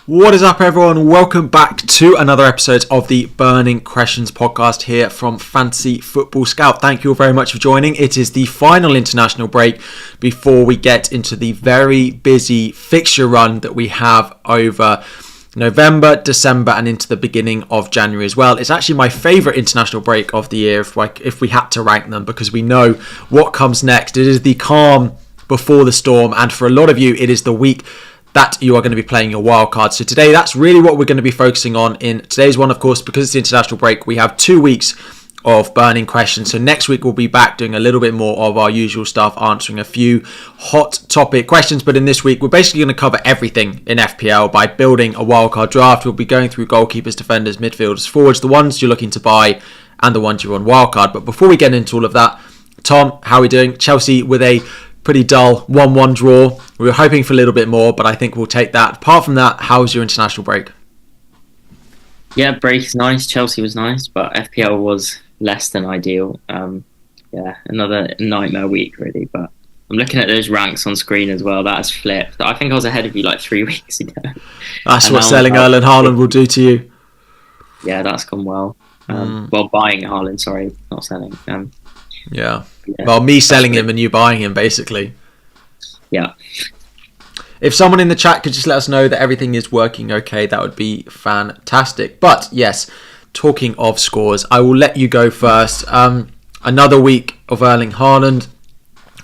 What is up, everyone? Welcome back to another episode of the Burning Questions podcast here from Fantasy Football Scout. Thank you all very much for joining. It is the final international break before we get into the very busy fixture run that we have over November, December and into the beginning of January as well. It's actually my favourite international break of the year if we had to rank them, because we know what comes next. It is the calm before the storm, and for a lot of you it is the week that you are going to be playing your wildcard. So today, that's really what we're going to be focusing on in today's one. Of course, because it's the international break, we have 2 weeks of burning questions. So next week, we'll be back doing a little bit more of our usual stuff, answering a few hot topic questions. But in this week, we're basically going to cover everything in FPL by building a wildcard draft. We'll be going through goalkeepers, defenders, midfielders, forwards, the ones you're looking to buy and the ones you're on wildcard. But before we get into all of that, Tom, how are we doing? Chelsea with a pretty dull 1-1 draw. We were hoping for a little bit more, but I think we'll take that. Apart from that, how was your international break? Yeah, break's nice. Chelsea was nice, but FPL was less than ideal. Another nightmare week, really. But I'm looking at those ranks on screen as well. That has flipped. I think I was ahead of you like 3 weeks ago. That's what selling Erling Haaland will do to you. Yeah, that's gone well. Well, buying Haaland, sorry, not selling. Yeah. Well, me selling him and you buying him, basically. Yeah. If someone in the chat could just let us know that everything is working okay, that would be fantastic. But yes, talking of scores, I will let you go first. Another week of Erling Haaland.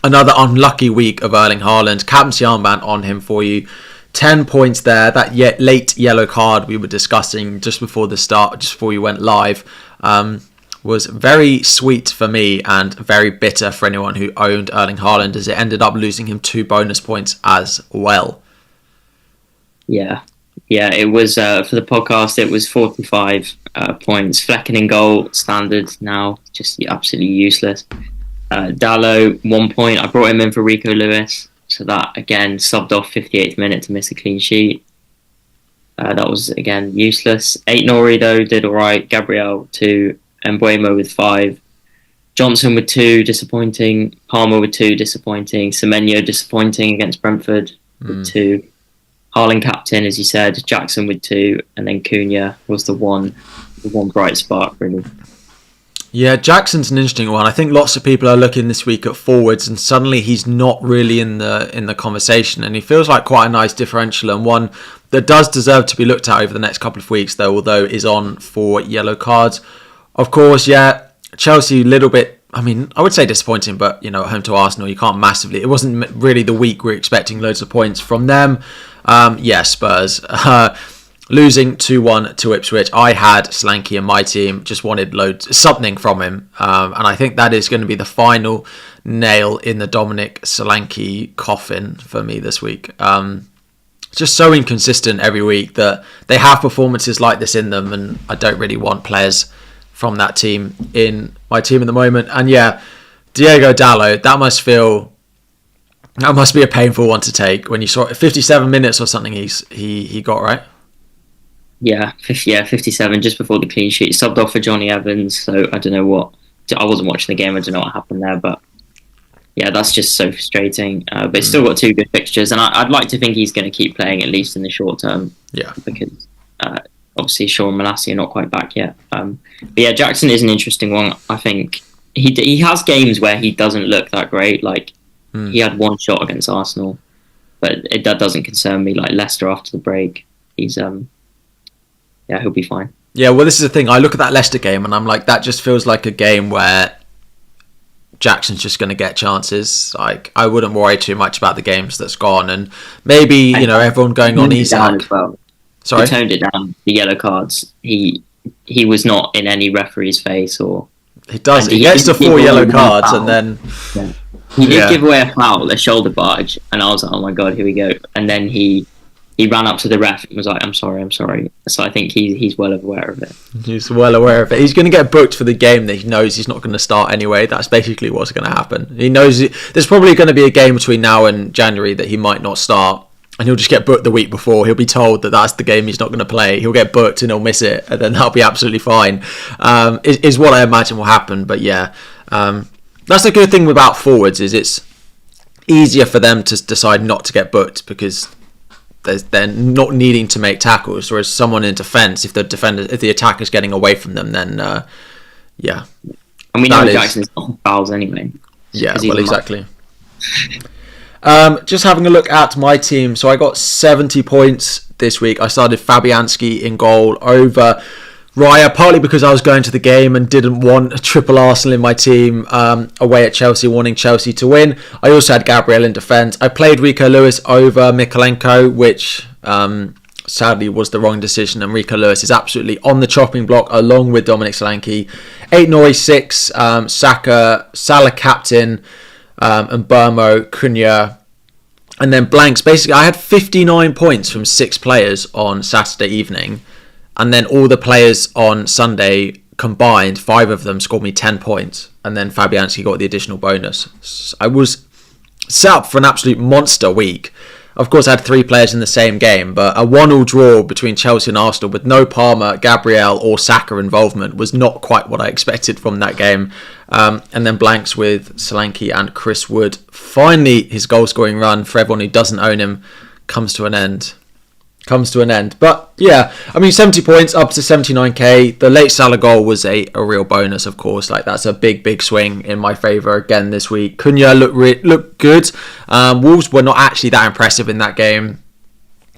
Another unlucky week of Erling Haaland. Captaincy armband on him for you. 10 points there. That late yellow card we were discussing just before the start, just before we went live, was very sweet for me and very bitter for anyone who owned Erling Haaland, as it ended up losing him 2 bonus points as well. Yeah, it was, for the podcast, it was 45 points. Flecken in goal, standard now, just absolutely useless. Dallo, 1 point. I brought him in for Rico Lewis, so that, again, subbed off 58th minute to miss a clean sheet. That was, again, useless. 8 Nori, though, did all right. Gabriel, 2. Mbuemo with 5, Johnson with 2, disappointing. Palmer with 2, disappointing. Semenyo disappointing against Brentford with 2. Haaland captain, as you said. Jackson with 2, and then Cunha was the one bright spark, really. Yeah, Jackson's an interesting one. I think lots of people are looking this week at forwards, and suddenly he's not really in the conversation, and he feels like quite a nice differential, and one that does deserve to be looked at over the next couple of weeks, though, although is on for yellow cards. Of course, yeah, Chelsea a little bit, I mean, I would say disappointing, but, at home to Arsenal, you can't massively. It wasn't really the week we're expecting loads of points from them. Spurs losing 2-1 to Ipswich. I had Solanke in my team, just wanted something from him. And I think that is going to be the final nail in the Dominic Solanke coffin for me this week. Just so inconsistent every week that they have performances like this in them, and I don't really want players from that team in my team at the moment. And yeah, Diego Dallo, that must be a painful one to take when you saw 57 minutes or something he got, right? Yeah, 57 just before the clean sheet. Subbed off for Johnny Evans, so I don't know what. I wasn't watching the game, I don't know what happened there, but yeah, that's just so frustrating. But he's still got 2 good fixtures, and I'd like to think he's going to keep playing at least in the short term. Yeah, because obviously Shaw and Malassi are not quite back yet. But yeah, Jackson is an interesting one. I think he has games where he doesn't look that great. Like he had 1 shot against Arsenal, but that doesn't concern me. Like Leicester after the break, he's he'll be fine. Yeah, well, this is the thing. I look at that Leicester game and I'm like, that just feels like a game where Jackson's just going to get chances. Like, I wouldn't worry too much about the games that's gone, and maybe everyone going on Isak. Well. Sorry, he toned it down. The yellow cards. He was not in any referee's face, or he does. He gets to 4 yellow cards, and then he did give away a foul, a shoulder barge, and I was like, oh my god, here we go. And then he ran up to the ref and was like, I'm sorry. So I think he's well aware of it. He's well aware of it. He's going to get booked for the game that he knows he's not going to start anyway. That's basically what's going to happen. He knows there's probably going to be a game between now and January that he might not start, and he'll just get booked the week before. He'll be told that that's the game he's not going to play. He'll get booked and he'll miss it, and then that'll be absolutely fine. Is what I imagine will happen. But yeah, that's the good thing about forwards, is it's easier for them to decide not to get booked, because they're not needing to make tackles, whereas someone in defence, if the attacker's getting away from them, then yeah. And we know Jackson's not fouls anyway. Yeah, well, exactly. Just having a look at my team. So I got 70 points this week. I started Fabianski in goal over Raya, partly because I was going to the game and didn't want a triple Arsenal in my team away at Chelsea, wanting Chelsea to win. I also had Gabriel in defence. I played Rico Lewis over Mykolenko, which sadly was the wrong decision, and Rico Lewis is absolutely on the chopping block along with Dominic Solanke. 8 Norwich 6, Saka, Salah captain, and Burmo, Cunha, and then blanks. Basically, I had 59 points from 6 players on Saturday evening, and then all the players on Sunday combined, 5 of them scored me 10 points, and then Fabianski got the additional bonus. I was set up for an absolute monster week. Of course, I had 3 players in the same game, but a 1-1 draw between Chelsea and Arsenal with no Palmer, Gabriel or Saka involvement was not quite what I expected from that game. And then blanks with Solanke and Chris Wood. Finally, his goal-scoring run, for everyone who doesn't own him, comes to an end. But yeah, I mean, 70 points up to 79k. The late Salah goal was a real bonus, of course. Like, that's a big swing in my favour again this week. Cunha looked good. Wolves were not actually that impressive in that game,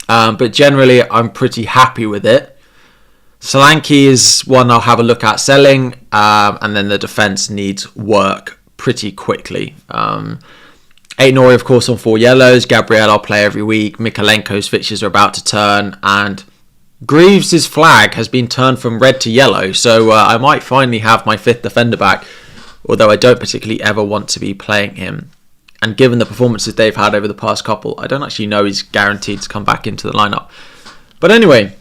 but generally I'm pretty happy with it. Solanke is one I'll have a look at selling, and then the defence needs work pretty quickly. 8 Nori, of course, on 4 yellows. Gabriel I'll play every week. Mykolenko's fixtures are about to turn, and Greaves' flag has been turned from red to yellow, so I might finally have my 5th defender back, although I don't particularly ever want to be playing him. And given the performances they've had over the past couple, I don't actually know he's guaranteed to come back into the lineup. But anyway,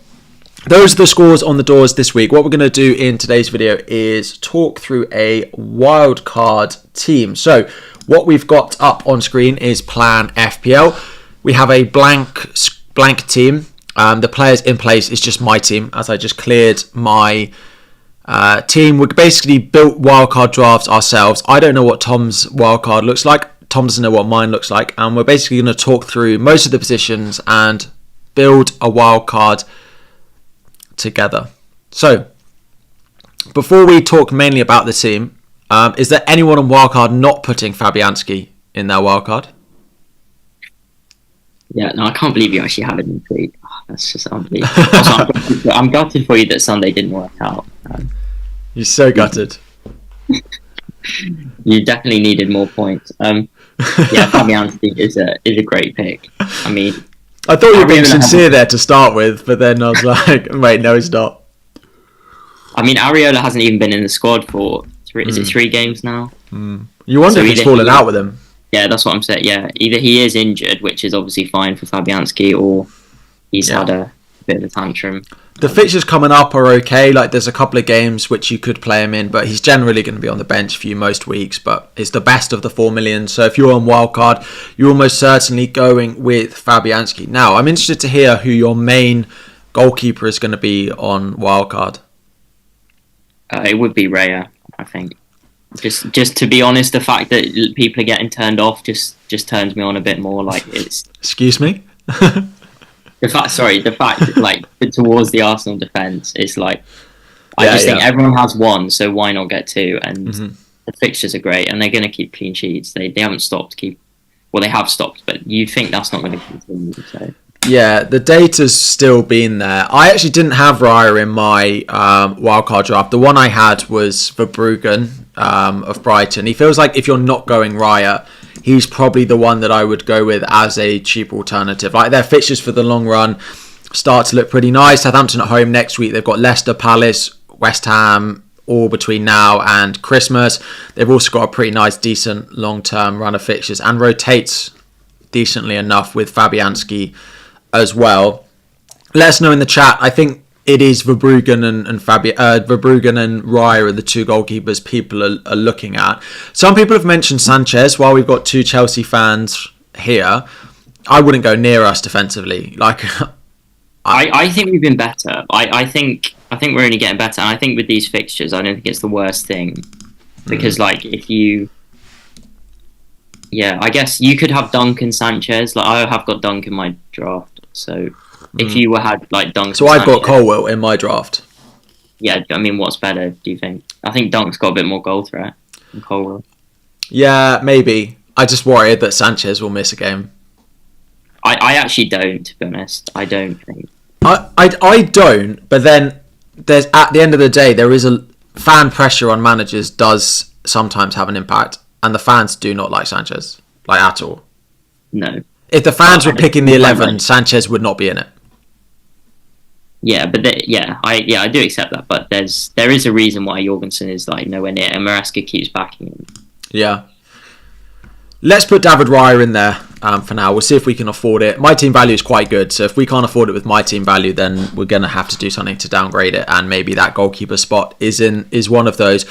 those are the scores on the doors this week. What we're going to do in today's video is talk through a wildcard team. So what we've got up on screen is Plan FPL. We have a blank team. The players in place is just my team, as I just cleared my team. We basically built wildcard drafts ourselves. I don't know what Tom's wildcard looks like. Tom doesn't know what mine looks like. And we're basically going to talk through most of the positions and build a wildcard together. So, before we talk mainly about the team, is there anyone on wildcard not putting Fabianski in their wildcard? Yeah, no, I can't believe you actually had him in tweet. Oh, that's just unbelievable. Also, I'm gutted for you that Sunday didn't work out. You're so gutted. You definitely needed more points. Yeah, Fabianski is a great pick. I mean, I thought you were being sincere there to start with, but then I was like, wait, no, he's not. I mean, Areola hasn't even been in the squad for 3 games now? You wonder if he's fallen out with him. Yeah, that's what I'm saying. Yeah, either he is injured, which is obviously fine for Fabianski, or he's had a bit of a tantrum. The fixtures coming up are okay. Like, there's a couple of games which you could play him in, but he's generally going to be on the bench for you most weeks. But it's the best of the 4 million. So if you're on wildcard, you're almost certainly going with Fabianski. Now, I'm interested to hear who your main goalkeeper is going to be on wildcard. It would be Raya, I think. Just to be honest, the fact that people are getting turned off just turns me on a bit more. Like, it's. Excuse me. The fact like towards the Arsenal defence, it's like I think everyone has one, so why not get 2? And the fixtures are great, and they're going to keep clean sheets. They haven't stopped they have stopped, but you think that's not going to continue. So. Yeah, the data's still been there. I actually didn't have Raya in my wildcard draft. The one I had was Verbruggen of Brighton. He feels like if you're not going Raya, he's probably the one that I would go with as a cheap alternative. Like, their fixtures for the long run start to look pretty nice. Southampton at home next week. They've got Leicester, Palace, West Ham, all between now and Christmas. They've also got a pretty nice, decent long-term run of fixtures and rotates decently enough with Fabianski as well. Let us know in the chat. I think it is Verbruggen and Raya are the 2 goalkeepers people are looking at. Some people have mentioned Sanchez. While we've got 2 Chelsea fans here, I wouldn't go near us defensively. Like, I think we've been better. I think we're only getting better. And I think with these fixtures, I don't think it's the worst thing, because like if you. Yeah, I guess you could have Dunk and Sanchez. Like, I have got Dunk in my draft. So if you had like Dunk, so I've got Colwill in my draft. Yeah, I mean, what's better? Do you think? I think Dunk's got a bit more goal threat than Colwill. Yeah, maybe. I just worried that Sanchez will miss a game. I actually don't, to be honest. I don't think. I don't, but then there's at the end of the day there is a fan pressure on managers does sometimes have an impact, and the fans do not like Sanchez like at all. No. If the fans were picking the 11, Sanchez would not be in it. Yeah, but I do accept that, but there is a reason why Jorgensen is like nowhere near, and Maresca keeps backing him. Yeah. Let's put David Raya in there for now. We'll see if we can afford it. My team value is quite good, so if we can't afford it with my team value, then we're going to have to do something to downgrade it, and maybe that goalkeeper spot is one of those.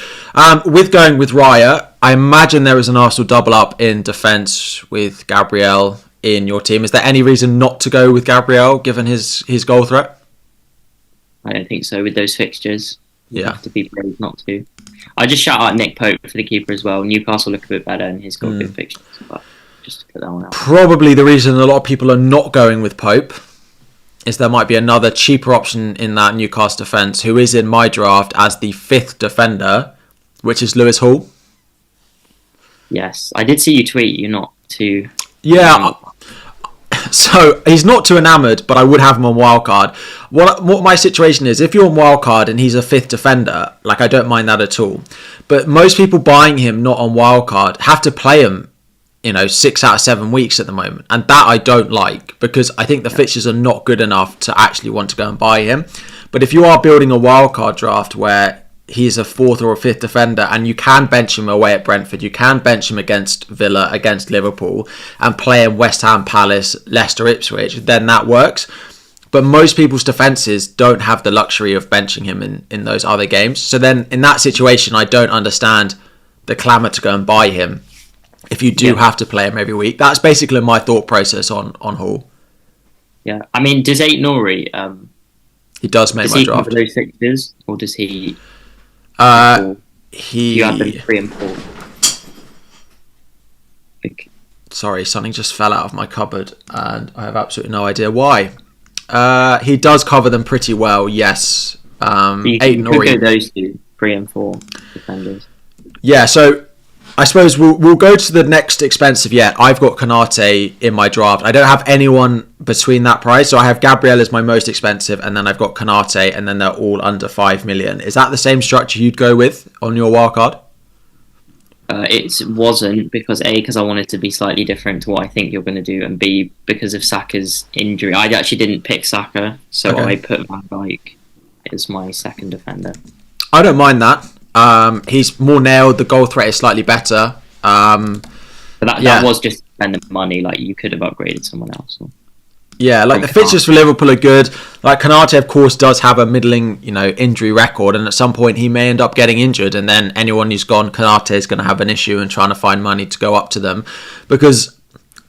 With going with Raya, I imagine there is an Arsenal double up in defence with Gabriel in your team. Is there any reason not to go with Gabriel given his goal threat? I don't think so with those fixtures. You Yeah. have to be brave not to. I just shout out Nick Pope for the keeper as well. Newcastle look a bit better and he's got good fixtures, but just to put that one out. Probably the reason a lot of people are not going with Pope is there might be another cheaper option in that Newcastle defence who is in my draft as the 5th defender, which is Lewis Hall. Yes, I did see you tweet. You're not too. Yeah. So he's not too enamoured, but I would have him on Wildcard. What my situation is, if you're on Wildcard and he's a 5th defender, like I don't mind that at all. But most people buying him not on Wildcard have to play him, 6 out of 7 weeks at the moment, and that I don't like because I think the fixtures are not good enough to actually want to go and buy him. But if you are building a Wildcard draft where he's a 4th or a 5th defender and you can bench him away at Brentford, you can bench him against Villa, against Liverpool, and play him West Ham, Palace, Leicester, Ipswich, then that works. But most people's defences don't have the luxury of benching him in those other games. So then in that situation, I don't understand the clamour to go and buy him if you do have to play him every week. That's basically my thought process on Hall. Yeah, I mean, does Aït-Nouri... he does make my draft. Does he cover those fixtures, or does he... You have them 3 and 4. Sorry, something just fell out of my cupboard and I have absolutely no idea why. He does cover them pretty well, yes. You could go those 2, 3 and 4 defenders. Yeah, so I suppose we'll go to the next expensive yet. I've got Konate in my draft. I don't have anyone between that price. So I have Gabriel as my most expensive, and then I've got Konate, and then they're all under 5 million. Is that the same structure you'd go with on your wildcard? It wasn't because A, because I wanted to be slightly different to what I think you're going to do, and B, because of Saka's injury. I actually didn't pick Saka, so okay. I put Van Dijk as my second defender. I don't mind that. He's more nailed. The goal threat is slightly better. But that was just spending money. Like you could have upgraded someone else. Yeah, like the fixtures for Liverpool are good. Like Konate, of course, does have a middling, injury record, and at some point he may end up getting injured, and then anyone who's gone, Konate is going to have an issue in trying to find money to go up to them, because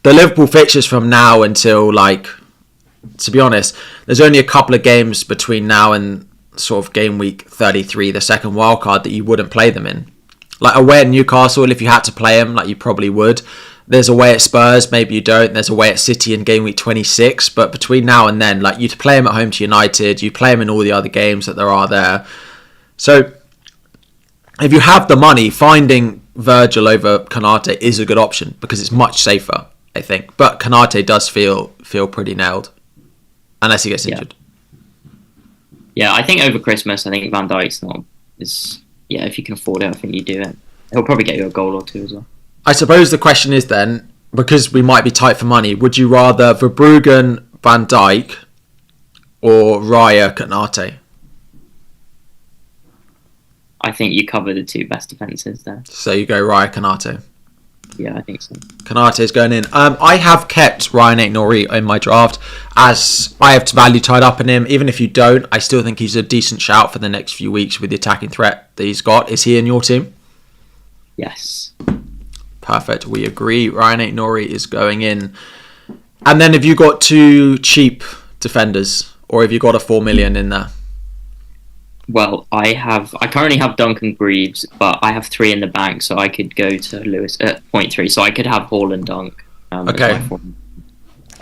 the Liverpool fixtures from now until, to be honest, there's only a couple of games between now and sort of game week 33, the second wildcard, that you wouldn't play them in. Like away at Newcastle, if you had to play them, like you probably would. There's away at Spurs, maybe you don't. There's away at City in game week 26. But between now and then, like you'd play them at home to United, you play them in all the other games that there are there. So if you have the money, finding Virgil over Konate is a good option because it's much safer, I think. But Konate does feel pretty nailed, unless he gets injured. Yeah, I think over Christmas, I think Van Dijk's if you can afford it, I think you do it. He'll probably get you a goal or 2 as well. I suppose the question is then, because we might be tight for money, would you rather Verbruggen, Van Dijk, or Raya, Konate? I think you cover the 2 best defences there. So you go Raya, Konate. Yeah, I think so. Konate is going in. I have kept Ryan Aït-Nouri in my draft as I have value tied up in him. Even if you don't, I still think he's a decent shout for the next few weeks with the attacking threat that he's got. Is he in your team? Yes. Perfect. We agree. Ryan Aït-Nouri is going in. And then have you got 2 cheap defenders, or have you got a 4 million in there? Well, I currently have Duncan Greaves, but I have 3 in the bank, so I could go to Lewis at 0.3. So I could have Hall and Dunk. Okay.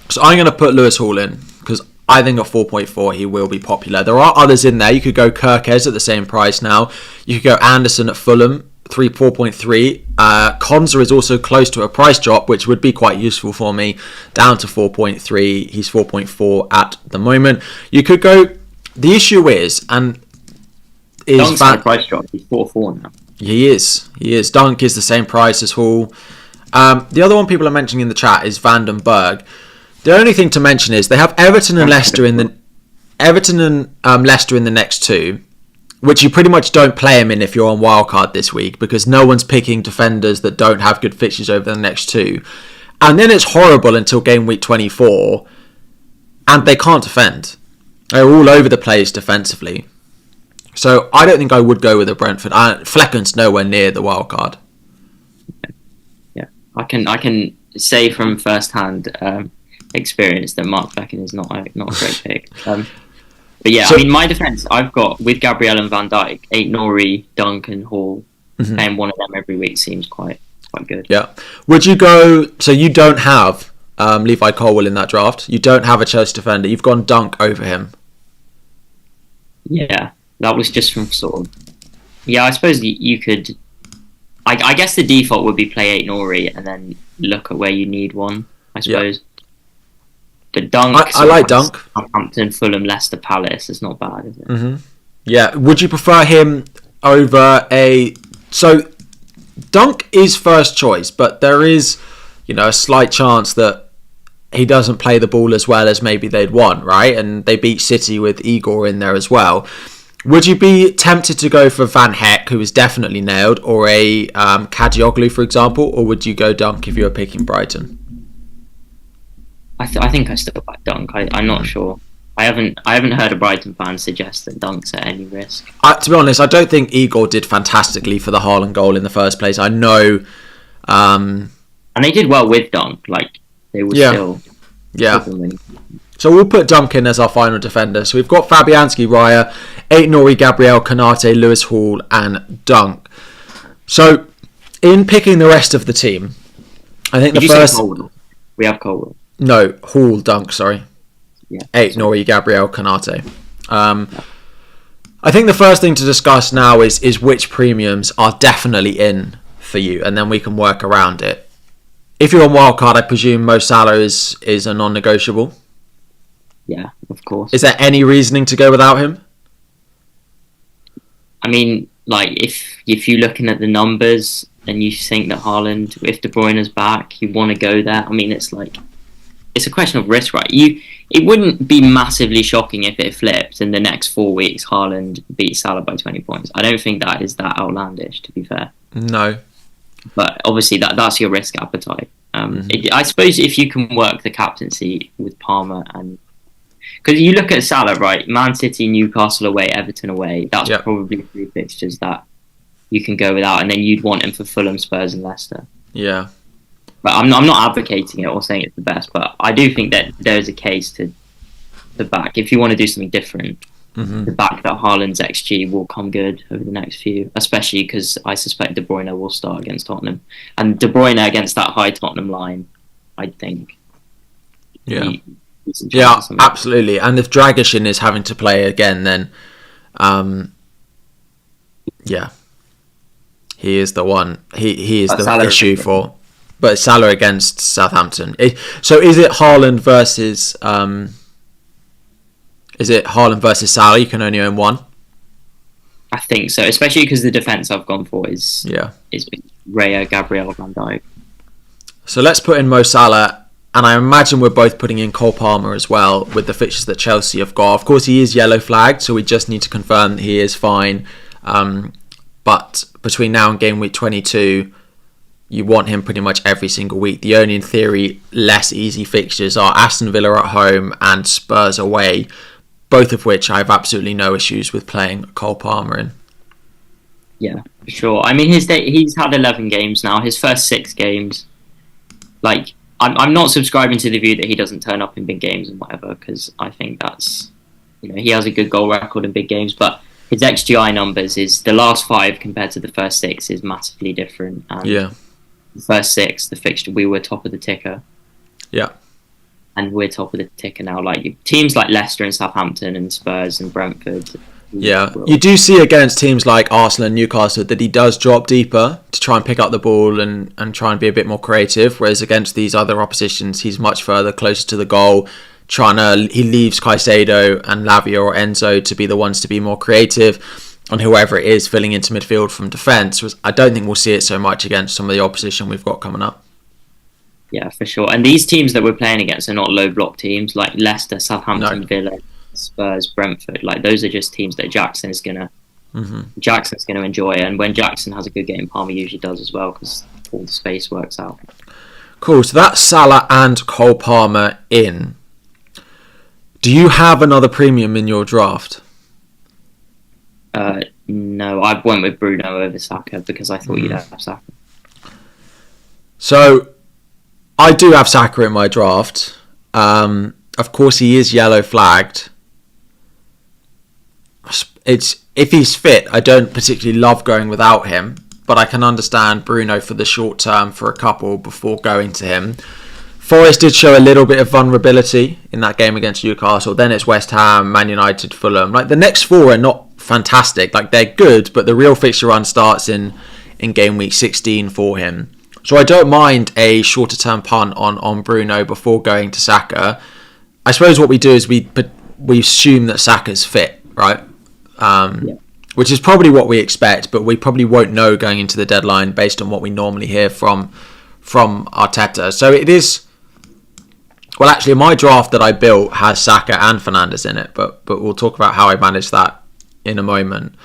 So I'm going to put Lewis Hall in. because I think at 4.4 he will be popular. There are others in there. You could go Kirkes at the same price now. You could go Anderson at Fulham, 4.3. Konza is also close to a price drop, which would be quite useful for me, down to 4.3. He's 4.4 at the moment. You could go... The issue is... Dunk's at a price drop. He's 4.4 now. He is. Dunk is the same price as Hall. The other one people are mentioning in the chat is Vandenberg. The only thing to mention is they have Everton and Leicester in the next two, which you pretty much don't play him in if you're on Wildcard this week, because no one's picking defenders that don't have good fixtures over the next two. And then it's horrible until game week 24, and they can't defend. They're all over the place defensively. So I don't think I would go with a Brentford. Flecken's nowhere near the Wildcard. Yeah, I can say from first-hand experience that Mark Flecken is not a great pick. But yeah, so, I mean, my defence, I've got, with Gabriel and Van Dijk, Aït-Nouri, Dunk and Hall. Playing one of them every week seems quite good. Yeah. Would you go... So you don't have Levi Colwill in that draft. You don't have a Chelsea defender. You've gone Dunk over him. Yeah, that was just from sort of... Yeah, I suppose you could... I guess the default would be play Aït-Nouri and then look at where you need one, I suppose. Yeah. But Dunk... I like Dunk. Southampton, Fulham, Leicester, Palace. It's not bad, is it? Yeah. Would you prefer him over a... So, Dunk is first choice, but there is, a slight chance that he doesn't play the ball as well as maybe they'd want, right? And they beat City with Igor in there as well. Would you be tempted to go for Van Heck, who is definitely nailed, or a Kadioglu, for example, or would you go Dunk if you were picking Brighton? I think I still back Dunk. I'm not sure. I haven't heard a Brighton fan suggest that Dunk's at any risk. To be honest, I don't think Igor did fantastically for the Haaland goal in the first place. I know, and they did well with Dunk. Like they were still. Yeah. So we'll put Dunk in as our final defender. So we've got Fabianski, Raya, Aït-Nouri, Gabriel, Konate, Lewis Hall, and Dunk. So in picking the rest of the team, I think the first. We have Colwill. No, Hall, Dunk, sorry. Yeah. Aït-Nouri, Gabriel, Konate. I think the first thing to discuss now is which premiums are definitely in for you, and then we can work around it. If you're on Wildcard, I presume Mo Salah is a non-negotiable. Yeah, of course. Is there any reasoning to go without him? I mean, like, if you're looking at the numbers and you think that Haaland, if De Bruyne's back, you want to go there. I mean, it's a question of risk, right? It wouldn't be massively shocking if it flipped in the next 4 weeks, Haaland beat Salah by 20 points. I don't think that is that outlandish, to be fair. No. But obviously that's your risk appetite. I suppose if you can work the captaincy with Palmer and... Because you look at Salah, right? Man City, Newcastle away, Everton away. That's probably 3 fixtures that you can go without. And then you'd want him for Fulham, Spurs and Leicester. Yeah. But I'm not advocating it or saying it's the best, but I do think that there is a case to back. If you want to do something different, the back that Haaland's XG will come good over the next few, especially because I suspect De Bruyne will start against Tottenham. And De Bruyne against that high Tottenham line, I think. Yeah. Yeah, absolutely. And if Dragishin is having to play again, then he is the one. He is the issue for... But Salah against Southampton. So is it Haaland versus Salah? You can only own one. I think so, especially because the defence I've gone for is Raya, Gabriel, Van Dijk. So let's put in Mo Salah, and I imagine we're both putting in Cole Palmer as well with the fixtures that Chelsea have got. Of course, he is yellow flagged, so we just need to confirm that he is fine. But between now and game week 22. You want him pretty much every single week. The only, in theory, less easy fixtures are Aston Villa at home and Spurs away, both of which I have absolutely no issues with playing Cole Palmer in. Yeah, for sure. I mean, he's had 11 games now. His first 6 games, like, I'm not subscribing to the view that he doesn't turn up in big games and whatever, because I think that's, he has a good goal record in big games, but his XGI numbers is the last 5 compared to the first 6 is massively different. And the first 6, the fixture, we were top of the ticker. Yeah. and we're top of the ticker now. Like teams like Leicester and Southampton and Spurs and Brentford. Yeah, you do see against teams like Arsenal and Newcastle that he does drop deeper to try and pick up the ball and try and be a bit more creative, whereas against these other oppositions he's much further closer to the goal. He leaves Caicedo and Lavia or Enzo to be the ones to be more creative, and whoever it is filling into midfield from defence. I don't think we'll see it so much against some of the opposition we've got coming up. Yeah, for sure. And these teams that we're playing against are not low block teams like Leicester, Southampton, Villa, Spurs, Brentford. Like those are just teams that Jackson's gonna enjoy. And when Jackson has a good game, Palmer usually does as well because all the space works out. Cool. So that's Salah and Cole Palmer in. Do you have another premium in your draft? No, I went with Bruno over Saka because I thought you'd have Saka. So I do have Saka in my draft. Of course, he is yellow flagged. If he's fit, I don't particularly love going without him, but I can understand Bruno for the short term for a couple before going to him. Forest did show a little bit of vulnerability in that game against Newcastle. Then it's West Ham, Man United, Fulham. Like the next four are not fantastic. Like they're good, but the real fixture run starts in game week 16 for him. So I don't mind a shorter term punt on Bruno before going to Saka. I suppose what we do is we assume that Saka's fit, right? Which is probably what we expect, but we probably won't know going into the deadline based on what we normally hear from Arteta. So it is. Well, actually, my draft that I built has Saka and Fernandes in it, but we'll talk about how I managed that in a moment.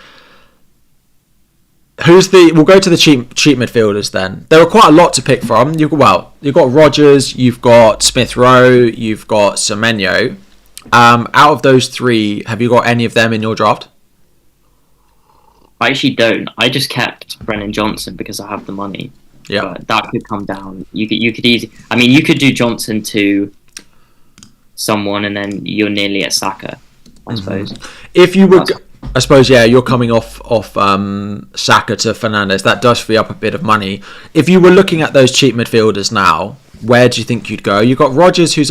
We'll go to the cheap midfielders then. There are quite a lot to pick from. You've got Rodgers, you've got Smith Rowe, you've got Semenyo. Out of those three, have you got any of them in your draft? I actually don't. I just kept Brennan Johnson because I have the money. Yeah, but that could come down. You could easily. I mean, you could do Johnson to someone, and then you're nearly at Saka. I suppose. If you were, I suppose, yeah, you're coming off Saka to Fernandes. That does free up a bit of money. If you were looking at those cheap midfielders now, where do you think you'd go? You've got Rodgers, who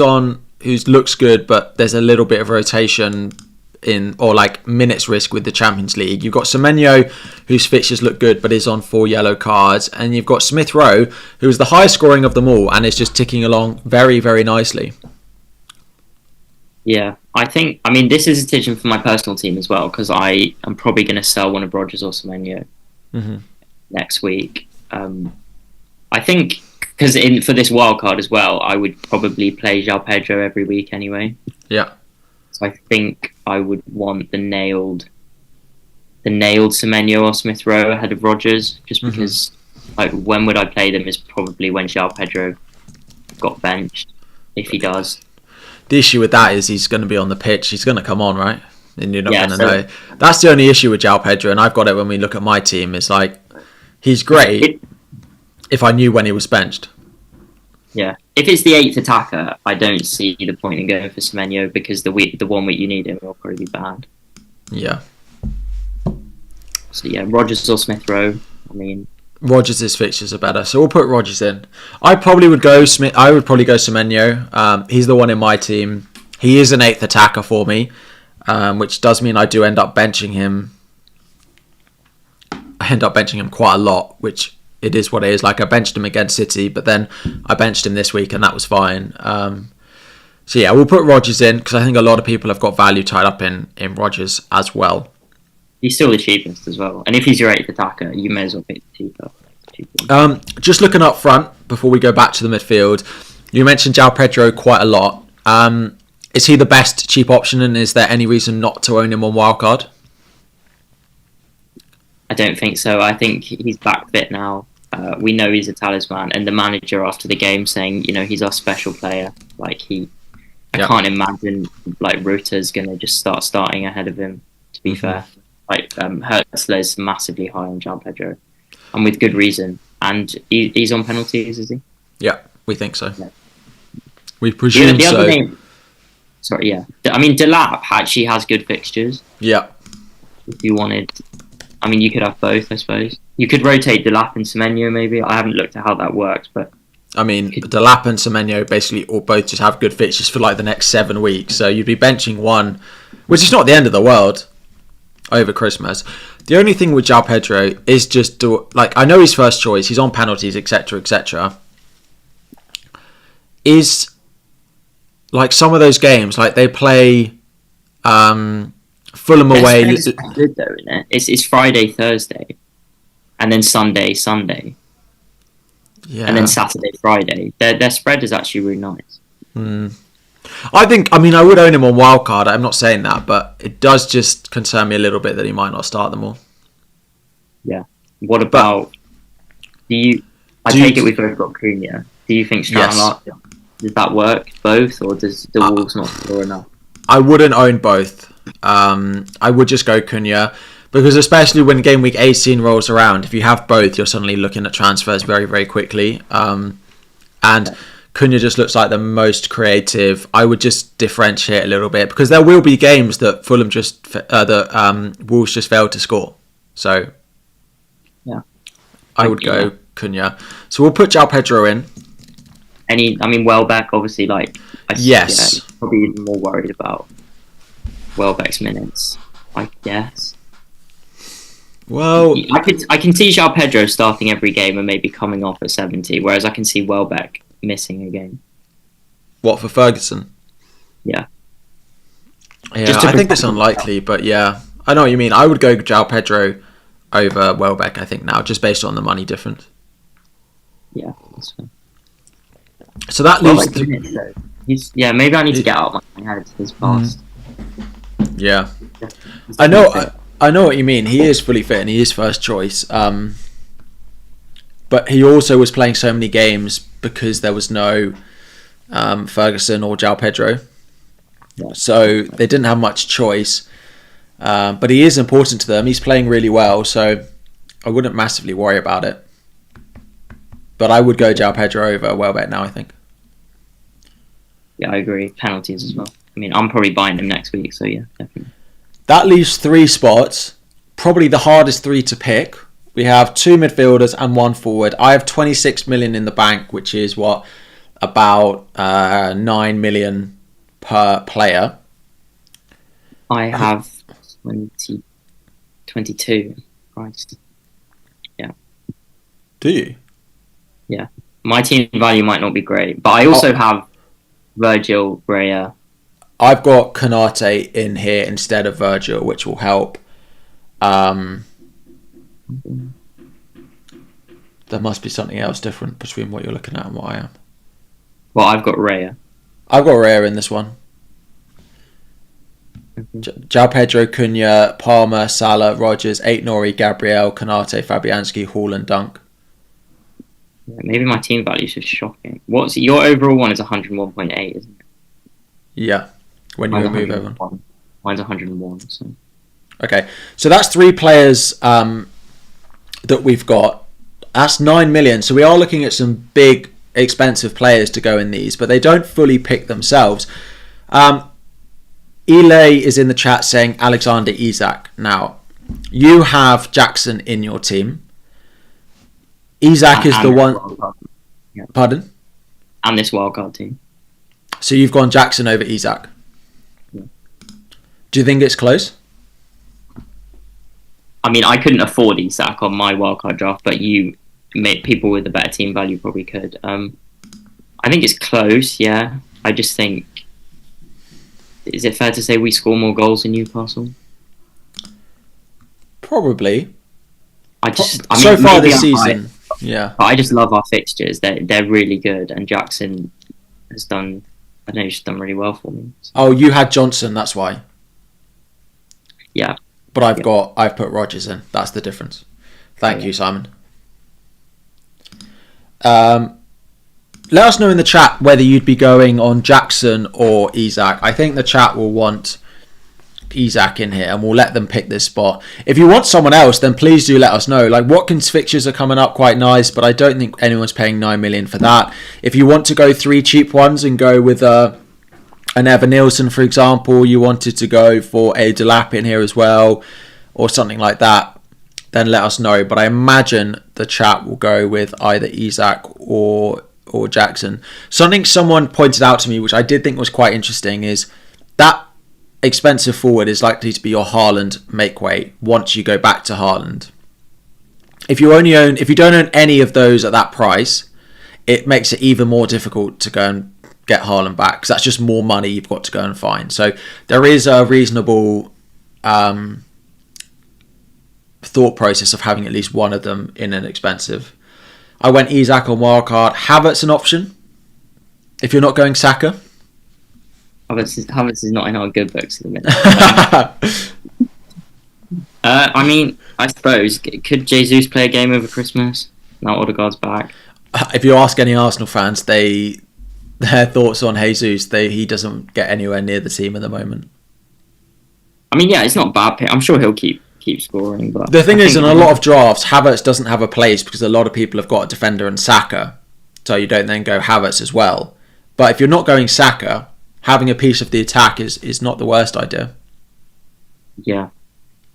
looks good, but there's a little bit of rotation or like minutes risk with the Champions League. You've got Semenyo, whose fixtures look good but is on 4 yellow cards, and you've got Smith Rowe, who is the highest scoring of them all and is just ticking along very, very nicely. Yeah, I mean this is a decision for my personal team as well because I am probably going to sell one of Rodgers or Semenyo next week. I think because for this wildcard as well, I would probably play João Pedro every week anyway. Yeah. So I think I would want the nailed Semenyo or Smith Rowe ahead of Rodgers, just because like when would I play them is probably when João Pedro got benched, if he does. The issue with that is he's going to be on the pitch. He's going to come on, right? And you're not going to know. That's the only issue with João Pedro, and I've got it when we look at my team. It's like he's great if I knew when he was benched. Yeah. If it's the 8th attacker, I don't see the point in going for Semenyo because the 1 week you need him will probably be bad. Yeah. So yeah, Rodgers or Smith Rowe. I mean, Rodgers' fixtures are better, so we'll put Rodgers in. I would probably go Semenyo. He's the one in my team. He is an 8th attacker for me, which does mean I do end up benching him. I end up benching him quite a lot, which it is what it is. Like I benched him against City, but then I benched him this week and that was fine. So yeah, we'll put Rodgers in because I think a lot of people have got value tied up in Rodgers as well. He's still the cheapest as well. And if he's your 8th attacker, you may as well pick the cheaper. Just looking up front before we go back to the midfield, you mentioned João Pedro quite a lot. Is he the best cheap option, and is there any reason not to own him on Wildcard? I don't think so. I think he's back fit now. We know he's a talisman, and the manager after the game saying, he's our special player. Like I can't imagine like Ruta's gonna just start starting ahead of him. To be fair, like Hertzler's massively high on João Pedro, and with good reason. And he's on penalties, is he? Yeah, we think so. Yeah. We presume the so. Other name, sorry, yeah. I mean, Delap actually has good fixtures. Yeah. If you wanted. I mean, you could have both, I suppose. You could rotate Delap and Semenyo, maybe. I haven't looked at how that works, but I mean, Delap and Semenyo basically all both just have good fixtures for like the next 7 weeks. So you'd be benching one, which is not the end of the world, over Christmas. The only thing with João Pedro is just I know he's first choice, he's on penalties, etc., etc. Is like some of those games, like they play Fulham away. It's good though, isn't it? It's Friday, Thursday, and then Sunday. Yeah. And then Saturday, Friday. Their spread is actually really nice. I would own him on Wildcard. I'm not saying that, but it does just concern me a little bit that he might not start them all. Yeah. What about... I take it we've both got Cunha. Do you think Strand does that work, both, or does the Wolves not score enough? I wouldn't own both. I would just go Cunha. Because especially when game week 18 rolls around, if you have both, you're suddenly looking at transfers very, very quickly. And Cunha just looks like the most creative. I would just differentiate a little bit because there will be games that Wolves just failed to score. So yeah, I would go Cunha. So we'll put João Pedro in. Welbeck, obviously, yes. Probably even more worried about Welbeck's minutes, I guess. Well, I can see João Pedro starting every game and maybe coming off at 70, whereas I can see Welbeck missing a game. What, for Ferguson? Yeah. Yeah, I think it's unlikely, but yeah, I know what you mean. I would go João Pedro over Welbeck, I think, now, just based on the money difference. Yeah, that's fair. So that leaves... maybe I need to get out of my head his past. Yeah. I know what you mean. He is fully fit and he is first choice. But he also was playing so many games because there was no Ferguson or João Pedro. Yeah. So they didn't have much choice. But he is important to them. He's playing really well, so I wouldn't massively worry about it. But I would go João Pedro over Welbeck now, I think. Yeah, I agree. Penalties as well. I'm probably buying him next week, so yeah, definitely. That leaves 3 spots, probably the hardest 3 to pick. We have 2 midfielders and 1 forward. I have 26 million in the bank, which is about 9 million per player. I have 22. Christ. Yeah. Do you? Yeah. My team value might not be great, but I also have Virgil, Raya. I've got Konate in here instead of Virgil, which will help. There must be something else different between what you're looking at and what I am. Well, I've got Raya. I've got Raya in this one. João Pedro, Cunha, Palmer, Salah, Rodgers, Aït-Nouri, Gabriel, Konate, Fabianski, Hall and Dunk. Yeah, maybe my team value is just shocking. Your overall one is 101.8, isn't it? Yeah. When you remove everyone. Mine's 101. So. Okay, so that's 3 players that we've got. That's 9 million. So we are looking at some big, expensive players to go in these, but they don't fully pick themselves. Ile is in the chat saying Alexander Isak. Now, you have Jackson in your team. Isak is the one... Yeah. Pardon? And this wildcard team. So you've gone Jackson over Isak. Yeah. Do you think it's close? I couldn't afford Isak on my wildcard draft, but people with a better team value probably could. I think it's close, yeah. I just think... Is it fair to say we score more goals than Newcastle? Probably. So far this season, yeah. But I just love our fixtures. They're really good, and Jackson has done... I know he's done really well for me. So. Oh, you had Johnson, that's why. Yeah. But I've put Rodgers in. That's the difference. Thank you, Simon. Let us know in the chat whether you'd be going on Jackson or Isak. I think the chat will want Isak in here, and we'll let them pick this spot. If you want someone else, then please do let us know. Watkins fixtures are coming up quite nice, but I don't think anyone's paying 9 million for that. If you want to go 3 cheap ones and go with an Evan Nielsen, for example, you wanted to go for a Delap in here as well, or something like that, then let us know. But I imagine the chat will go with either Isak or or Jackson. Someone pointed out to me, which I did think was quite interesting, is that expensive forward is likely to be your Haaland make weight once you go back to Haaland. If you don't own any of those at that price, it makes it even more difficult to go and get Haaland back, because that's just more money you've got to go and find. So there is a reasonable thought process of having at least one of them in an expensive. I went Isak on Wildcard. Havertz an option if you're not going Saka. Havertz is not in our good books at the minute. I mean, I suppose, could Jesus play a game over Christmas? Now Odegaard's back. If you ask any Arsenal fans, their thoughts on Jesus, he doesn't get anywhere near the team at the moment. I mean, yeah, it's not a bad pick. I'm sure he'll keep scoring. But the thing is, in a lot of drafts, Havertz doesn't have a place because a lot of people have got a defender and Saka, so you don't then go Havertz as well. But if you're not going Saka, having a piece of the attack is not the worst idea. Yeah.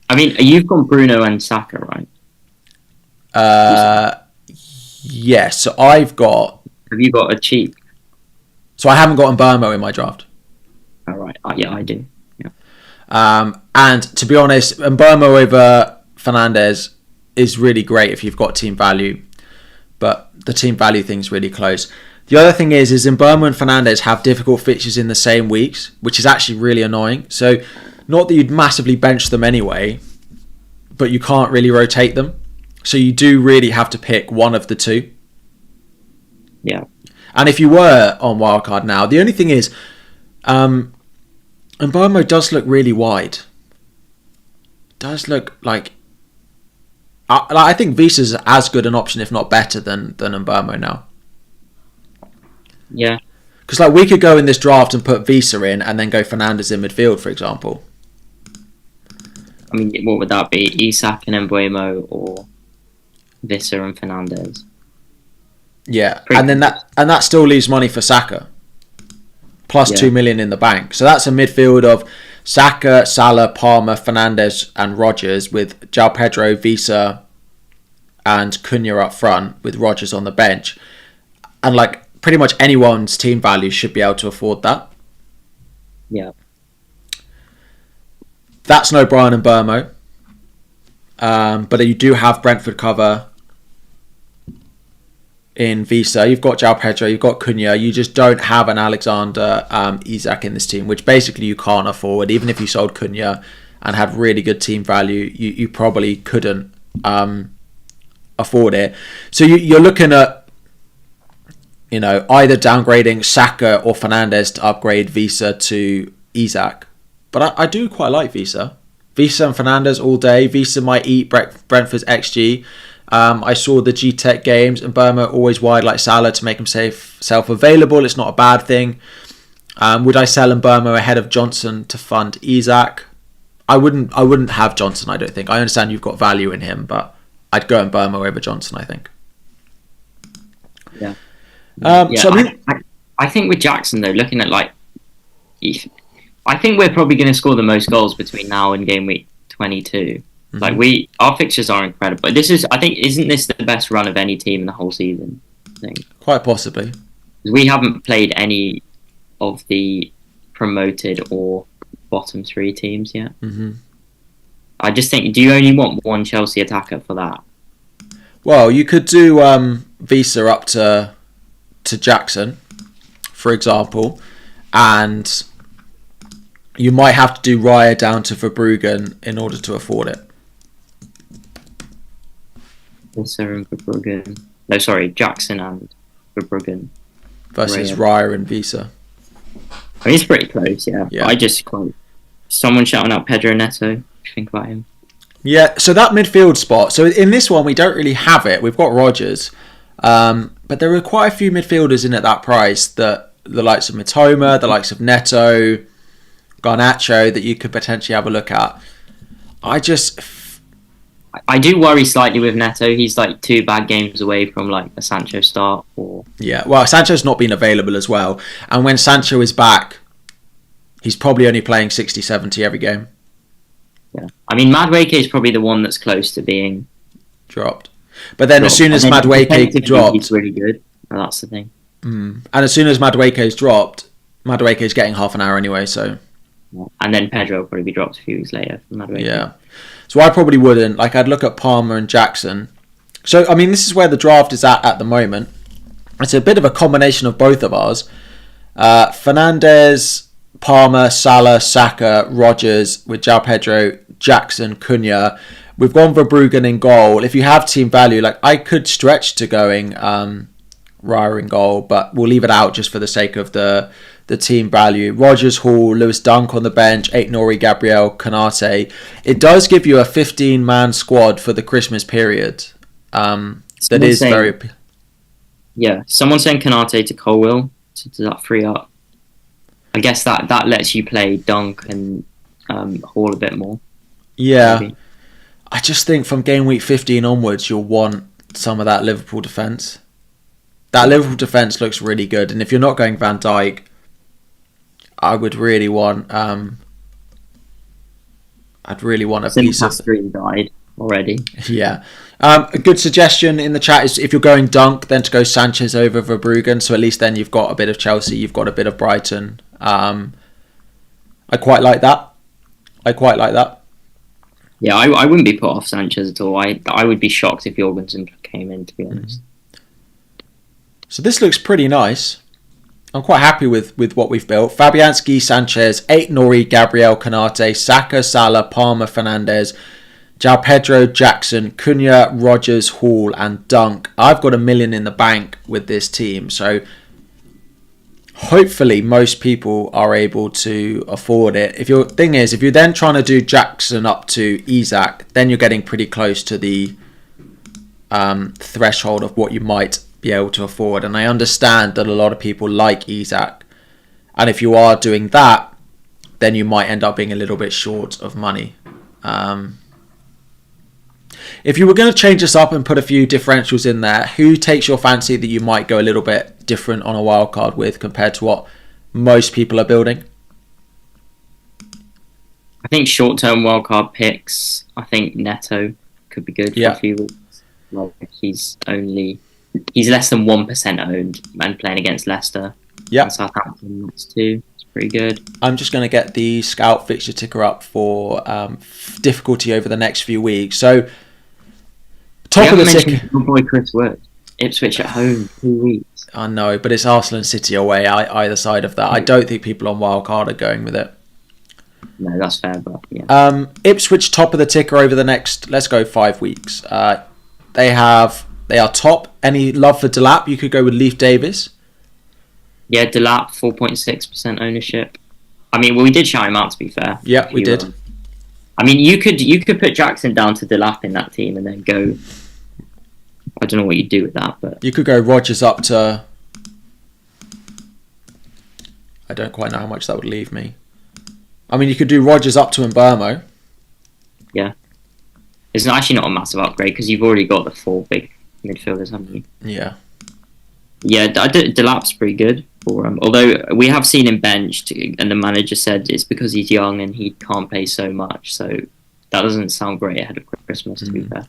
I mean, you've got Bruno and Saka, right? Yes. So Have you got a cheap? So I haven't got Mbeumo in my draft. All right. Yeah, I do. Yeah. And to be honest, Mbeumo over Fernandes is really great if you've got team value, but the team value thing's really close. The other thing is Mbeumo and Fernandes have difficult fixtures in the same weeks, which is actually really annoying. So not that you'd massively bench them anyway, but you can't really rotate them. So you do really have to pick one of the two. Yeah. And if you were on Wildcard now, the only thing is, Mbeumo does look really wide. Does look like... I think Visa's as good an option, if not better, than Mbeumo now. Yeah. Because we could go in this draft and put Visa in and then go Fernandes in midfield, for example. I mean, what would that be? Isak and Mbeumo, or Visa and Fernandes? Yeah, and then that still leaves money for Saka. Plus 2 million in the bank. So that's a midfield of Saka, Salah, Palmer, Fernandes and Rodgers, with João Pedro, Visa and Cunha up front, with Rodgers on the bench. And pretty much anyone's team value should be able to afford that. Yeah. That's no Brian and Mbeumo. But you do have Brentford cover in Visa. You've got João Pedro, you've got Cunha. You just don't have an Alexander Isak in this team, which basically you can't afford. Even if you sold Cunha and had really good team value, you probably couldn't afford it. So you're looking at either downgrading Saka or Fernandes to upgrade Visa to Isak. But I do quite like Visa. Visa and Fernandes all day. Visa might eat Brentford's XG. I saw the G-Tech games, and Mbeumo always wide like Salah to make him self-available. It's not a bad thing. Would I sell Mbeumo ahead of Johnson to fund Isak? I wouldn't have Johnson, I don't think. I understand you've got value in him, but I'd go Mbeumo over Johnson, I think. Yeah. So I think with Jackson, though, looking at I think we're probably going to score the most goals between now and game week 22. Mm-hmm. Our fixtures are incredible. Isn't this the best run of any team in the whole season? I think quite possibly. We haven't played any of the promoted or bottom three teams yet. Mm-hmm. I just think, do you only want one Chelsea attacker for that? Well, you could do Visa up to Jackson, for example, and you might have to do Raya down to Verbruggen in order to afford it. Jackson and Verbruggen versus Raya and Visa. I mean, it's pretty close, yeah. I just can't. Someone shouting out Pedro Neto. What do you think about him? Yeah, so that midfield spot. So in this one, we don't really have it. We've got Rodgers, but there are quite a few midfielders in at that price, that the likes of Mitoma, the likes of Neto, Garnacho, that you could potentially have a look at. I do worry slightly with Neto. He's 2 bad games away from a Sancho start. Yeah, well, Sancho's not been available as well. And when Sancho is back, he's probably only playing 60, 70 every game. Yeah, I mean, Madueke is probably the one that's close to being dropped. But then as soon as Madueke dropped... He's really good. That's the thing. And as soon as Madueke's dropped, Madueke's getting half an hour anyway, so... And then Pedro will probably be dropped a few weeks later from Madueke. Yeah. So I probably wouldn't. Like, I'd look at Palmer and Jackson. So, I mean, this is where the draft is at the moment. It's a bit of a combination of both of ours. Fernandes, Palmer, Salah, Saka, Rodgers with João Pedro, Jackson, Cunha. We've gone Verbruggen in goal. If you have team value, like, I could stretch to going Raya in goal, but we'll leave it out just for the sake of the team value. Rodgers, Hall, Lewis Dunk on the bench, Aït-Nouri, Gabriel, Konate. It does give you a 15-man squad for the Christmas period. That is very... Yeah, someone's saying Konate to Colwill. So does that free up? I guess that lets you play Dunk and Hall a bit more. Yeah. Maybe. I just think from game week 15 onwards, you'll want some of that Liverpool defence. That Liverpool defence looks really good. And if you're not going Van Dijk, I would really want... I'd really want a piece of... Dream died already. Yeah. A good suggestion in the chat is if you're going Dunk, then to go Sanchez over Verbruggen. So at least then you've got a bit of Chelsea, you've got a bit of Brighton. I quite like that. Yeah, I wouldn't be put off Sanchez at all. I would be shocked if Jorgensen came in, to be honest. So this looks pretty nice. I'm quite happy with what we've built. Fabianski, Sanchez, Aït-Nouri, Gabriel, Konate, Saka, Salah, Palmer, Fernandes, João Pedro, Jackson, Cunha, Rodgers, Hall and Dunk. I've got $1 million in the bank with this team. So hopefully most people are able to afford it. If you're then trying to do Jackson up to Isak, then you're getting pretty close to the threshold of what you might be able to afford. And I understand that a lot of people like Isak. And if you are doing that, then you might end up being a little bit short of money. If you were going to change this up and put a few differentials in there, who takes your fancy that you might go a little bit different on a wildcard with compared to what most people are building? I think short-term wildcard picks, I think Neto could be good for a few weeks. Like he's less than 1% owned and playing against Leicester. Yeah. Southampton, that's 2. It's pretty good. I'm just going to get the scout fixture ticker up for difficulty over the next few weeks. So, top of the ticker. Your boy Chris Wood. Ipswich at home, 2 weeks. I know, but it's Arsenal and City away either side of that. I don't think people on wildcard are going with it. No, that's fair, but yeah. Ipswich top of the ticker over the next, let's go 5 weeks. They are top. Any love for Delap? You could go with Leif Davis. Yeah, Delap, 4.6% ownership. I mean, well, we did shout him out, to be fair. Yeah, we did. I mean, you could put Jackson down to Delap in that team and then go... I don't know what you'd do with that, but... You could go Rodgers up to... I don't quite know how much that would leave me. I mean, you could do Rodgers up to Mbermo. Yeah. It's actually not a massive upgrade because you've already got the 4 big midfielders, haven't you? Yeah. Yeah, Delap's pretty good for him. Although we have seen him benched and the manager said it's because he's young and he can't pay so much. So that doesn't sound great ahead of Christmas, to be fair.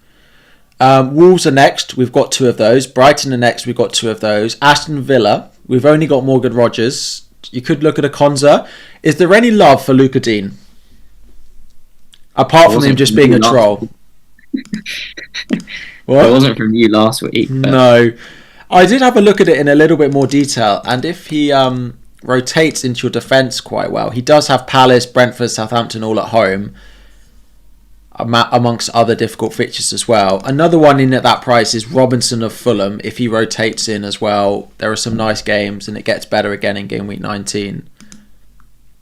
Wolves are next. We've got 2 of those. Brighton are next. We've got 2 of those. Aston Villa. We've only got Morgan Rogers. You could look at a Konza. Is there any love for Luca Dean? Apart from him just being a troll. What? It wasn't from you last week. But... No. I did have a look at it in a little bit more detail. And if he rotates into your defence quite well, he does have Palace, Brentford, Southampton all at home. Amongst other difficult fixtures as well. Another one in at that price is Robinson of Fulham. If he rotates in as well, there are some nice games and it gets better again in game week 19.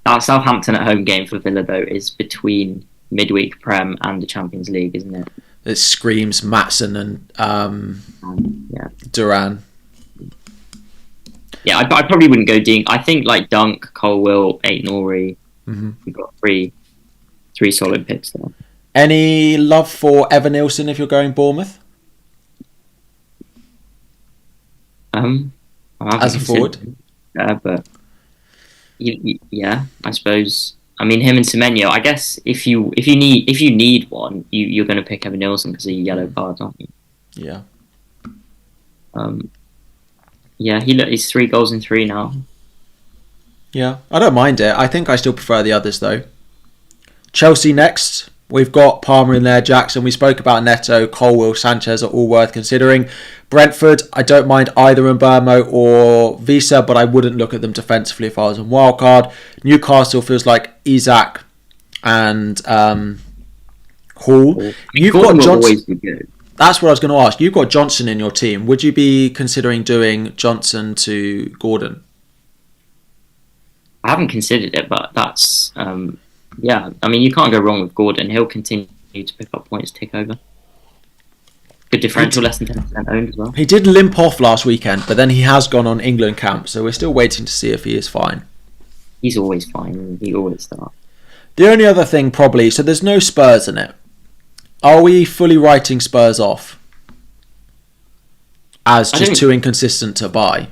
That Southampton at home game for Villa, though, is between midweek Prem and the Champions League, isn't it? It screams Maatsen and Duran. Yeah, I probably wouldn't go Dean. I think like Dunk, Colwill, Aït-Nouri. We've got three solid picks there. Any love for Evan Nilsson if you're going Bournemouth? As a forward? But yeah, I suppose. I mean, him and Semenyo. I guess if you need one, you're going to pick Evan Nilsson because of your yellow cards, aren't you? Yeah. Yeah, he's 3 goals in 3 now. Yeah, I don't mind it. I think I still prefer the others though. Chelsea next. We've got Palmer in there, Jackson. We spoke about Neto, Colwill, Sanchez are all worth considering. Brentford, I don't mind either Mbermo or Visa, but I wouldn't look at them defensively if I was on Wildcard. Newcastle feels like Isaac and Hall. You've got Johnson. Always be good. That's what I was going to ask. You've got Johnson in your team. Would you be considering doing Johnson to Gordon? I haven't considered it, but that's yeah. I mean, you can't go wrong with Gordon. He'll continue to pick up points, take over. Good differential, less than 10% owned as well. He did limp off last weekend, but then he has gone on England camp, so we're still waiting to see if he is fine. He's always fine. He always starts. The only other thing probably, so there's no Spurs in it. Are we fully writing Spurs off as just too inconsistent to buy?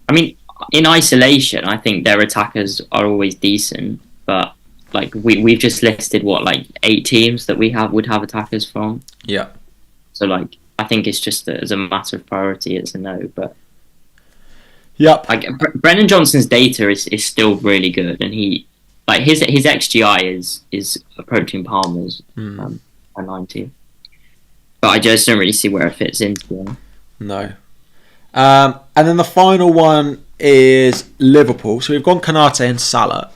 I mean, in isolation, I think their attackers are always decent, but like we've just listed 8 teams that would have attackers from. Yeah. So like I think it's just as a matter of priority, it's a no. But yep. Brennan Johnson's data is still really good, and he his XGI is approaching Palmer's by 90. But I just don't really see where it fits into it. No. And then the final one is Liverpool. So we've gone Kanate and Salah.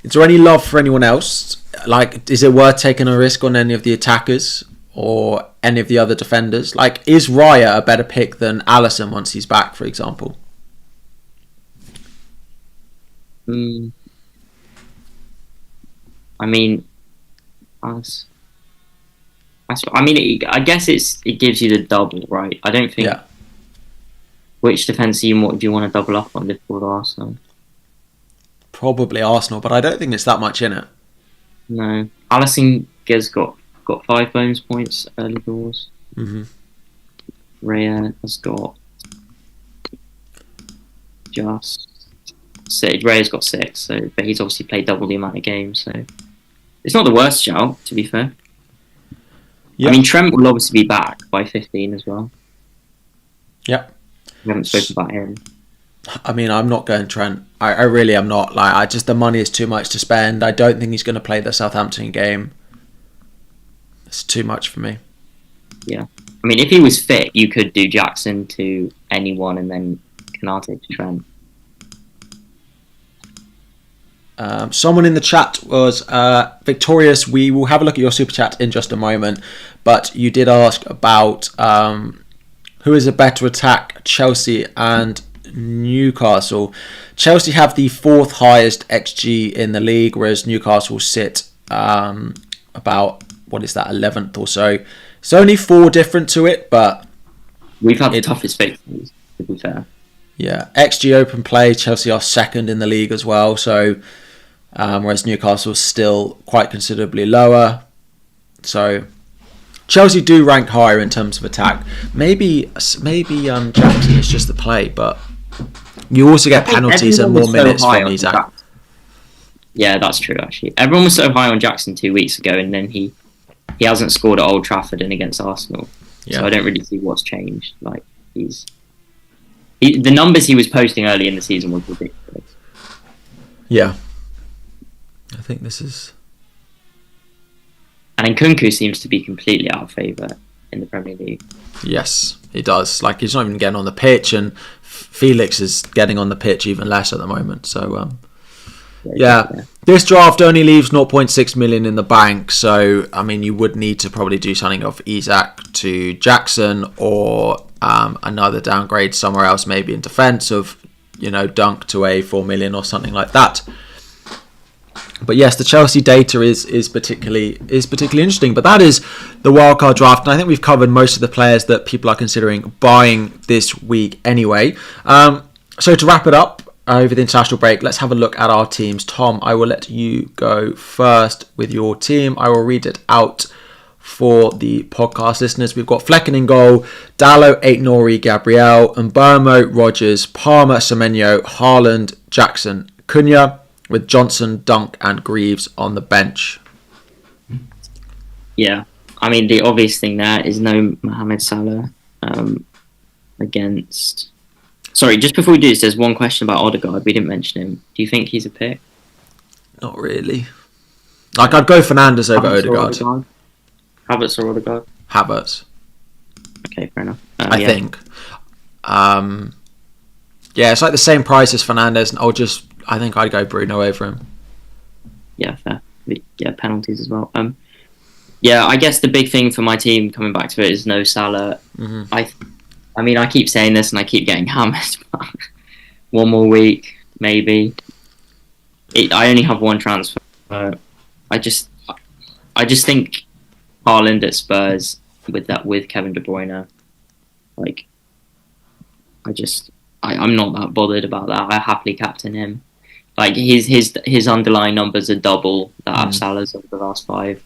Is there any love for anyone else? Like, is it worth taking a risk on any of the attackers or any of the other defenders? Like, is Raya a better pick than Alisson once he's back, for example? I mean, I guess it gives you the double, right? I don't think. Yeah. Which defence do you want to double up on, Liverpool or Arsenal? Probably Arsenal, but I don't think it's that much in it. No, Alisson has got 5 bonus points early doors. Mm-hmm. Raya has got just 6. Raya's got 6, but he's obviously played double the amount of games, so it's not the worst shout, to be fair. Yep. I mean, Trent will obviously be back by 15 as well. Yep. We haven't spoken about him. I mean, I'm not going Trent. I really am not. The money is too much to spend. I don't think he's going to play the Southampton game. It's too much for me. Yeah. I mean, if he was fit, you could do Jackson to anyone and then Kanate to Trent. Someone in the chat was Victorious. We will have a look at your super chat in just a moment, but you did ask about who is a better attack, Chelsea and Newcastle. Chelsea have the 4th highest XG in the league, whereas Newcastle sit about 11th or so. It's only 4 different to it, but we've had the toughest fixtures, to be fair. Yeah, XG open play, Chelsea are 2nd in the league as well, so whereas Newcastle's still quite considerably lower. So Chelsea do rank higher in terms of attack. Maybe Jackson is just the play, but you also get penalties and more minutes from Isaac. Yeah, that's true, actually. Everyone was so high on Jackson 2 weeks ago, and then he hasn't scored at Old Trafford and against Arsenal. Yeah. So I don't really see what's changed. Like the numbers he was posting early in the season was ridiculous. Yeah. I think this is... And Nkunku seems to be completely out of favour in the Premier League. Yes, he does. Like, he's not even getting on the pitch, and Felix is getting on the pitch even less at the moment. So, yeah. This draft only leaves 0.6 million in the bank. So, I mean, you would need to probably do something of Isaac to Jackson or another downgrade somewhere else, maybe in defence of, Dunk to a 4 million or something like that. But yes, the Chelsea data is particularly interesting. But that is the wildcard draft, and I think we've covered most of the players that people are considering buying this week anyway. So to wrap it up over the international break, let's have a look at our teams. Tom, I will let you go first with your team. I will read it out for the podcast listeners. We've got Flecken in goal, Dalot, Aït-Nouri, Gabriel, Mbermo, Rodgers, Palmer, Semenyo, Haaland, Jackson, Cunha, with Johnson, Dunk and Greaves on the bench. Yeah, I mean, the obvious thing there is no Mohamed Salah. against. Sorry, just before we do this, there's one question about Odegaard. We didn't mention him. Do you think he's a pick? Not really. Like, I'd go Fernandes over Odegaard. Havertz or Odegaard? Havertz. Okay, fair enough. I think. Yeah, it's like the same price as Fernandes, and I think I'd go Bruno over him. Yeah, fair. Yeah, penalties as well. Yeah, I guess the big thing for my team, coming back to it, is no Salah. Mm-hmm. I mean, I keep saying this and I keep getting hammered. One more week, maybe. I only have one transfer. I just think Haaland at Spurs with Kevin De Bruyne, like, I'm not that bothered about that. I happily captain him. Like, his underlying numbers are double that of Salah's over the last 5.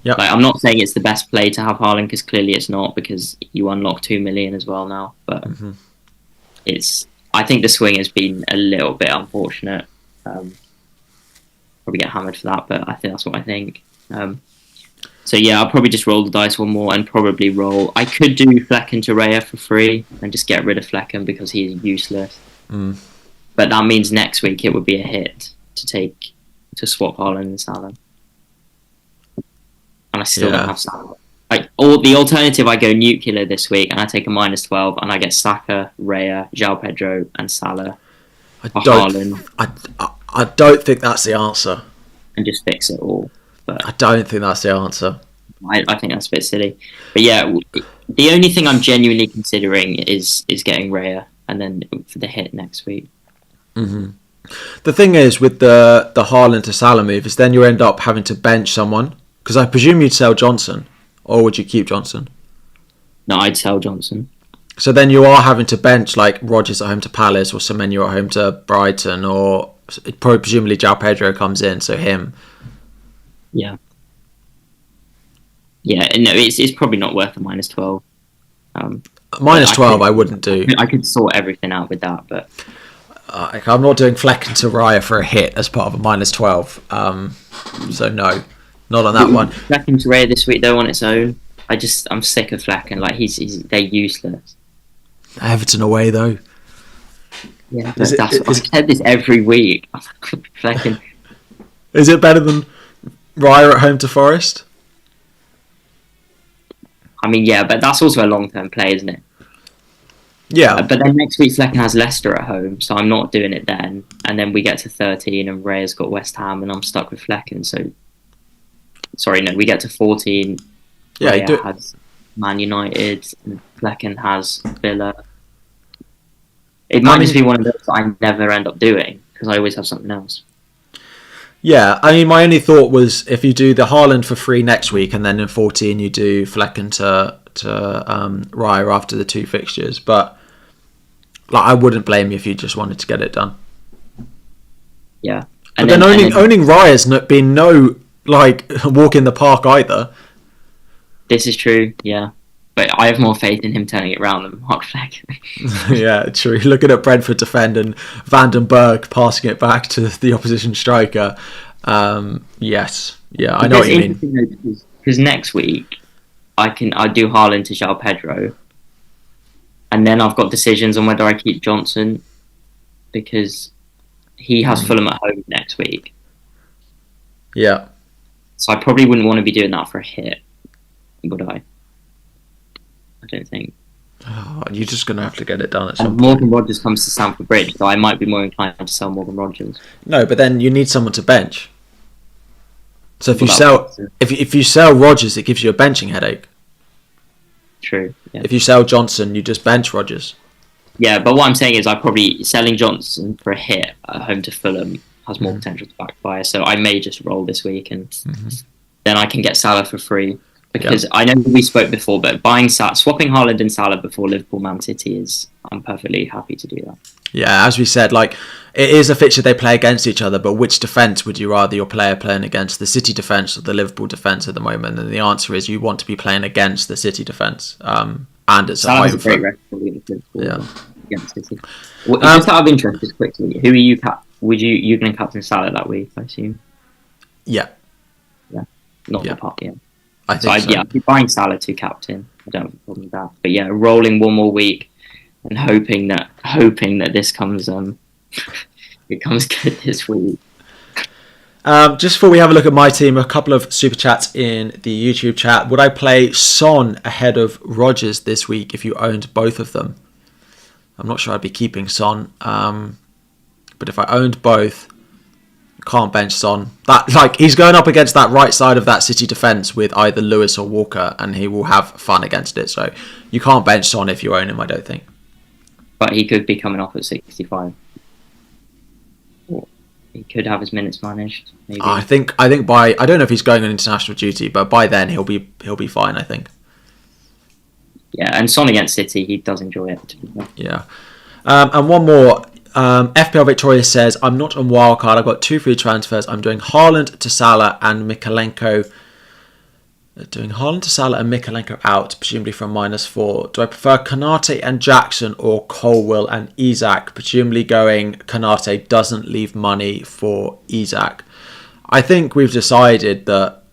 Yep. Like, I'm not saying it's the best play to have Haaland, because clearly it's not, because you unlock 2 million as well now. But I think the swing has been a little bit unfortunate. Probably get hammered for that, but I think that's what I think. So yeah, I'll probably just roll the dice one more and probably roll. I could do Flecken to Raya for free and just get rid of Flecken because he's useless. But that means next week it would be a hit to swap Haaland and Salah. And I still don't have Salah. The alternative, I go nuclear this week and I take a -12 and I get Saka, Raya, João Pedro and Salah. I don't think that's the answer. And just fix it all. But I don't think that's the answer. I think that's a bit silly. But yeah, the only thing I'm genuinely considering is getting Raya and then for the hit next week. The thing is with the Haaland to Salah move is then you end up having to bench someone, because I presume you'd sell Johnson, or would you keep Johnson? No, I'd sell Johnson. So then you are having to bench like Rodgers at home to Palace or Semenyo at home to Brighton, or presumably João Pedro comes in, so him. Yeah. Yeah, no, it's probably not worth a -12. -12 I wouldn't do. I could sort everything out with that, but I'm not doing Flecken to Raya for a hit as part of a -12. So no, not on that one. Flecken to Raya this week though on its own. I'm sick of Flecken. Like they're useless. Everton away though. Yeah, I've said this every week. Flecken. Is it better than Raya at home to Forest? I mean, yeah, but that's also a long-term play, isn't it? Yeah. But then next week Flecken has Leicester at home, so I'm not doing it then. And then we get to 13 and Raya's got West Ham and I'm stuck with Flecken. So, sorry, no, we get to 14. Yeah, Raya has Man United and Flecken has Villa. It might just be one of those that I never end up doing because I always have something else. Yeah, I mean, my only thought was if you do the Haaland for free next week and then in 14 you do Flecken to Raya after the 2 fixtures, but like I wouldn't blame you if you just wanted to get it done. Yeah, but then owning Raya's been no like walk in the park either. This is true, yeah. But I have more faith in him turning it around than Mark Fleck. Yeah, true. Looking at Brentford defend and Van den Berg passing it back to the opposition striker. Yes. Yeah, I know what you mean. Because next week, I do Haaland to João Pedro. And then I've got decisions on whether I keep Johnson. Because he has Fulham at home next week. Yeah. So I probably wouldn't want to be doing that for a hit. Would I? I don't think. Oh, you're just going to have to get it done at some point. Morgan Rogers comes to Stamford Bridge, so I might be more inclined to sell Morgan Rogers. No, but then you need someone to bench. So if you sell Rogers, it gives you a benching headache. True. Yeah. If you sell Johnson, you just bench Rogers. Yeah, but what I'm saying is selling Johnson for a hit at home to Fulham has more potential to backfire. So I may just roll this week and then I can get Salah for free. Because I know we spoke before, but swapping Haaland and Salah before Liverpool Man City I'm perfectly happy to do that. Yeah, as we said, like it is a fixture they play against each other, but which defence would you rather your player playing against, the City defence or the Liverpool defence at the moment? And the answer is you want to be playing against the City defence. And it's Salah's a great record against Liverpool against City. Well, just out of interest, just quickly, who are you you're going to captain Salah that week, I assume? Yeah. Yeah. Not the part, yeah. I think so. I'd be buying Salah to captain. I don't have a problem with that. But yeah, rolling one more week. and hoping that this comes it comes good this week. Just before we have a look at my team, a couple of super chats in the YouTube chat. Would I play Son ahead of Rodgers this week if you owned both of them? I'm not sure I'd be keeping Son, but if I owned both, can't bench Son. He's going up against that right side of that City defence with either Lewis or Walker, and he will have fun against it. So you can't bench Son if you own him, I don't think. But he could be coming off at 65. He could have his minutes managed. Maybe. I think I don't know if he's going on international duty, but by then he'll be fine, I think. Yeah, and Son against City, he does enjoy it. Yeah, and one more. FPL Victoria says, I'm not on Wildcard. I've got 2 free transfers. I'm doing Haaland to Salah and Mikalenko. Doing Haaland to Salah and Mikalenko out, presumably from -4. Do I prefer Konate and Jackson or Colwill and Isak? Presumably going Konate doesn't leave money for Isak. I think we've decided that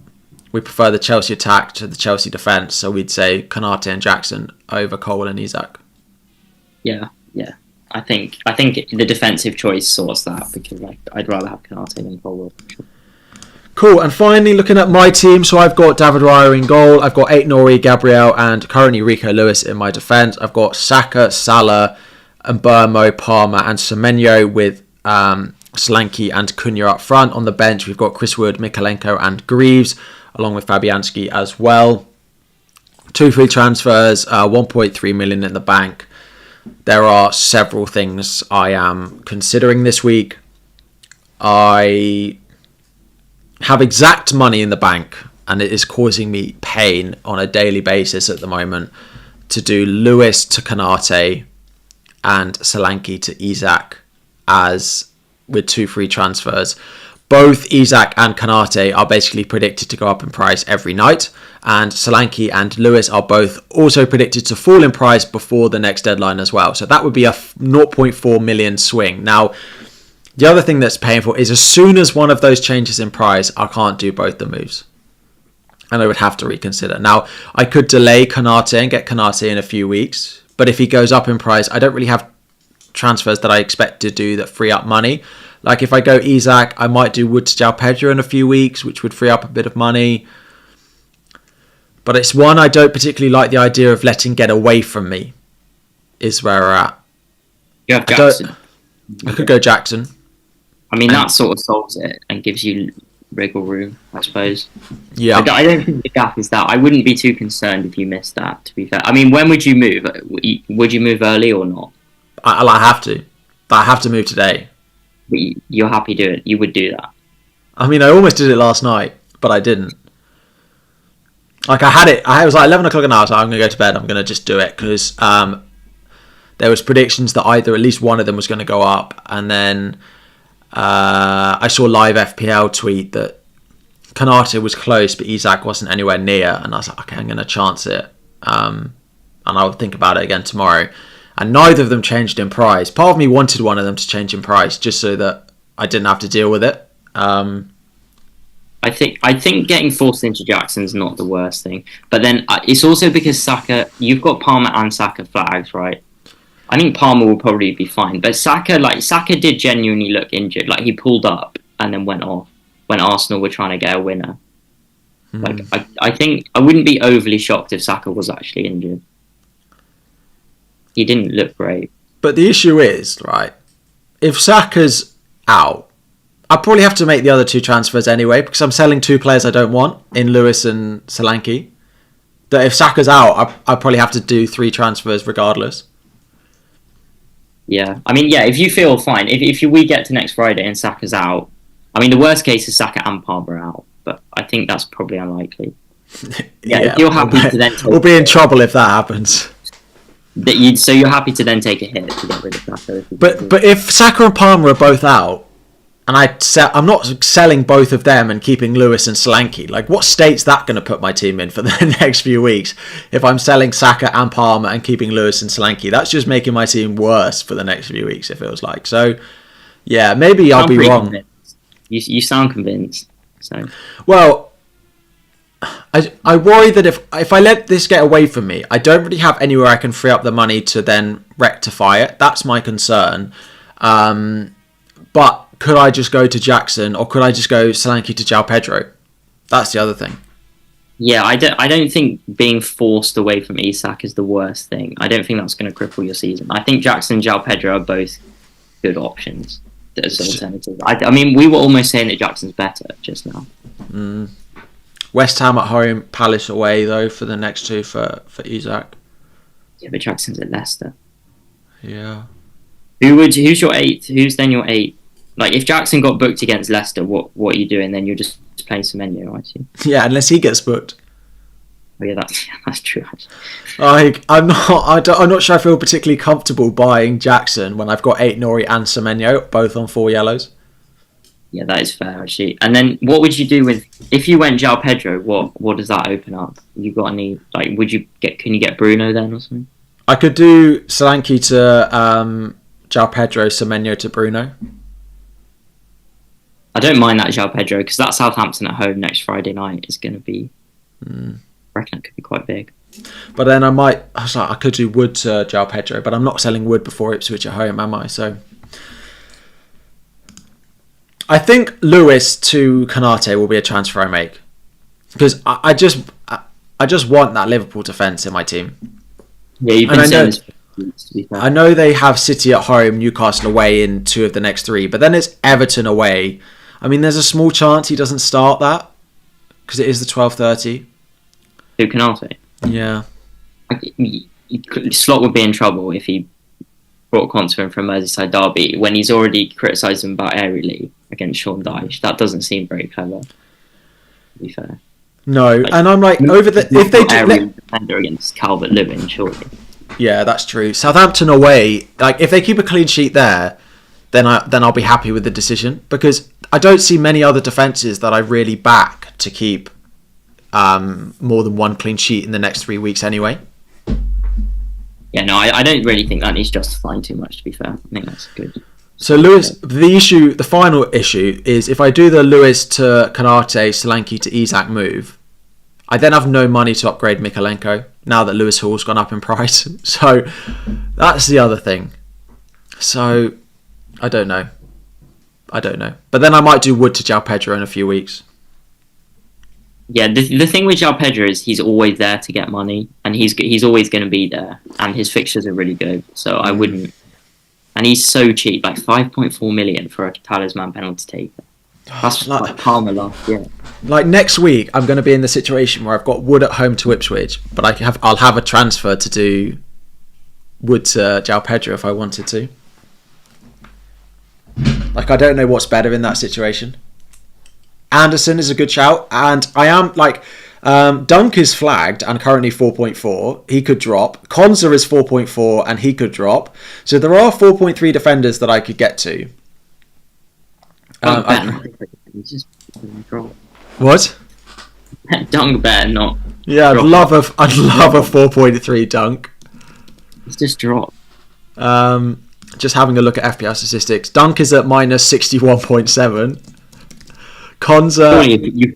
we prefer the Chelsea attack to the Chelsea defence, so we'd say Konate and Jackson over Colwill and Isak. Yeah. I think the defensive choice sorts that, because I'd rather have Konate than Colwill. Cool, and finally looking at my team, so I've got David Raya in goal, I've got Aït-Nouri, Gabriel and currently Rico Lewis in my defence. I've got Saka, Salah, Mbeumo, Palmer and Semenyo with Solanke and Cunha up front. On the bench we've got Chris Wood, Mikalenko and Greaves, along with Fabianski as well. 2 free transfers, 1.3 million in the bank. There are several things I am considering this week. I have exact money in the bank, and it is causing me pain on a daily basis at the moment to do Lewis to Konate and Solanke to Isak as with 2 free transfers. Both Isak and Konate are basically predicted to go up in price every night, and Solanke and Lewis are both also predicted to fall in price before the next deadline as well. So that would be a 0.4 million swing. Now, the other thing that's painful is as soon as one of those changes in price, I can't do both the moves. And I would have to reconsider. Now, I could delay Konate and get Konate in a few weeks, but if he goes up in price, I don't really have transfers that I expect to do that free up money. Like if I go Isak, I might do Wood to João Pedro in a few weeks, which would free up a bit of money. But it's one I don't particularly like the idea of letting get away from me, is where we're at. You have Jackson. I could go Jackson. I mean, that sort of solves it and gives you wriggle room, I suppose. Yeah. I don't think the gap is that. I wouldn't be too concerned if you missed that, to be fair. I mean, when would you move? Would you move early or not? I have to. I have to move today. But you're happy to do it. You would do that. I mean, I almost did it last night, but I didn't. Like, I had it. I was like 11 o'clock at night. I was like, I'm going to go to bed. I'm going to just do it. Because there was predictions that either at least one of them was going to go up. And then I saw live FPL tweet that Konate was close, but Isak wasn't anywhere near. And I was like, okay, I'm going to chance it. And I'll think about it again tomorrow. And neither of them changed in price. Part of me wanted one of them to change in price just so that I didn't have to deal with it. I think getting forced into Jackson's not the worst thing. But then it's also because Saka, you've got Palmer and Saka flags, right? I think Palmer will probably be fine. But Saka did genuinely look injured. Like, he pulled up and then went off when Arsenal were trying to get a winner. Like, I think I wouldn't be overly shocked if Saka was actually injured. He didn't look great. But the issue is, right, if Saka's out, I'll probably have to make the other 2 transfers anyway because I'm selling 2 players I don't want in Lewis and Solanke. That if Saka's out, I'll probably have to do 3 transfers regardless. Yeah. I mean, yeah, if you feel fine, if we get to next Friday and Saka's out, I mean, the worst case is Saka and Palmer out, but I think that's probably unlikely. Yeah, if you're happy to then we'll be in trouble if that happens. So you're happy to then take a hit to get rid of Saka. But if Saka and Palmer are both out, and I'm not selling both of them and keeping Lewis and Solanke, like what state's that going to put my team in for the next few weeks? If I'm selling Saka and Palmer and keeping Lewis and Solanke, that's just making my team worse for the next few weeks, it feels like. So, yeah, maybe I'll be wrong. You sound convinced. So. Well, I worry that if I let this get away from me, I don't really have anywhere I can free up the money to then rectify it. That's my concern. But could I just go to Jackson, or could I just go Solanke to João Pedro? That's the other thing. Yeah, I don't think being forced away from Isak is the worst thing. I don't think that's going to cripple your season. I think Jackson and João Pedro are both good options as alternatives. I mean, we were almost saying that Jackson's better just now. West Ham at home, Palace away though for the next two for Isak. Yeah, but Jackson's at Leicester. Yeah. Who's your eighth? Who's then your eighth? Like, if Jackson got booked against Leicester, what are you doing then? You're just playing Semenyo, I assume. Yeah, unless he gets booked. Oh yeah, that's true. Like, I'm not sure I feel particularly comfortable buying Jackson when I've got 8 Nori and Semenyo both on 4 yellows. Yeah, that is fair actually. And then what would you do if you went João Pedro? What does that open up? You got any, like, can you get Bruno then or something? I could do Solanke to João Pedro, Semenyo to Bruno. I don't mind that João Pedro, because that Southampton at home next Friday night is going to be. I reckon it could be quite big. But then I could do Wood to João Pedro, but I'm not selling Wood before Ipswich at home, am I? So I think Lewis to Konate will be a transfer I make, because I just want that Liverpool defence in my team. Yeah, you've been saying this for weeks, to be fair. I know they have City at home, Newcastle away in 2 of the next 3, but then it's Everton away. I mean, there's a small chance he doesn't start that, because it is the 12:30. Who, Konate? Yeah. Slot would be in trouble if he brought Conte in for a Merseyside derby when he's already criticised him about aerially against Sean Dyche. That doesn't seem very clever, to be fair. No, and I'm like, if they do defender against Calvert-Lewin, surely. Yeah, that's true. Southampton away, like, if they keep a clean sheet there, then I'll be happy with the decision, because I don't see many other defences that I really back to keep more than 1 clean sheet in the next 3 weeks anyway. Yeah, no, I don't really think that needs justifying too much, to be fair. I think that's good. So Lewis, the final issue is if I do the Lewis to Konate, Solanke to Isak move, I then have no money to upgrade Mikalenko now that Lewis Hall's gone up in price. So that's the other thing. So I don't know. But then I might do Wood to João Pedro in a few weeks. Yeah, the thing with João Pedro is he's always there to get money, and he's always going to be there, and his fixtures are really good. So I wouldn't. And he's so cheap, like 5.4 million for a talisman penalty taker. That's like Palmer last year. Like, next week, I'm going to be in the situation where I've got Wood at home to Ipswich, but I'll have a transfer to do Wood to João Pedro if I wanted to. Like, I don't know what's better in that situation. Anderson is a good shout, and I am like, Dunk is flagged and currently 4.4. He could drop. Konza is 4.4 and he could drop. So there are 4.3 defenders that I could get to. What? Dunk better not. Yeah, I'd love a 4.3 Dunk. It's just drop. Just having a look at FPL statistics. Dunk is at minus 61.7. Konza.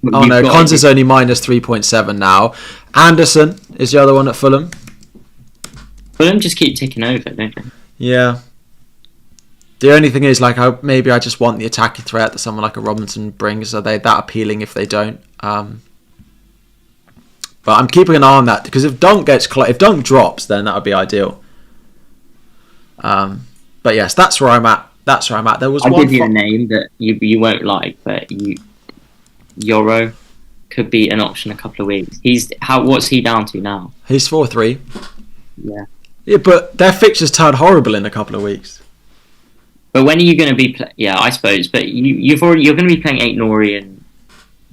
Konza's only minus 3.7 now. Anderson is the other one at Fulham. Fulham just keep ticking over, don't they? Yeah. The only thing is, like, maybe I just want the attacking threat that someone like a Robinson brings. Are they that appealing if they don't? But I'm keeping an eye on that, because if Dunk drops, then that would be ideal. But yes, that's where I'm at. There was I'll give you a name that you won't like, but Euro could be an option a couple of weeks. What's he down to now? He's 4-3. Yeah. Yeah, but their fixtures turn horrible in a couple of weeks. But when are you going to be? Yeah, I suppose. But you're going to be playing 8 Nori and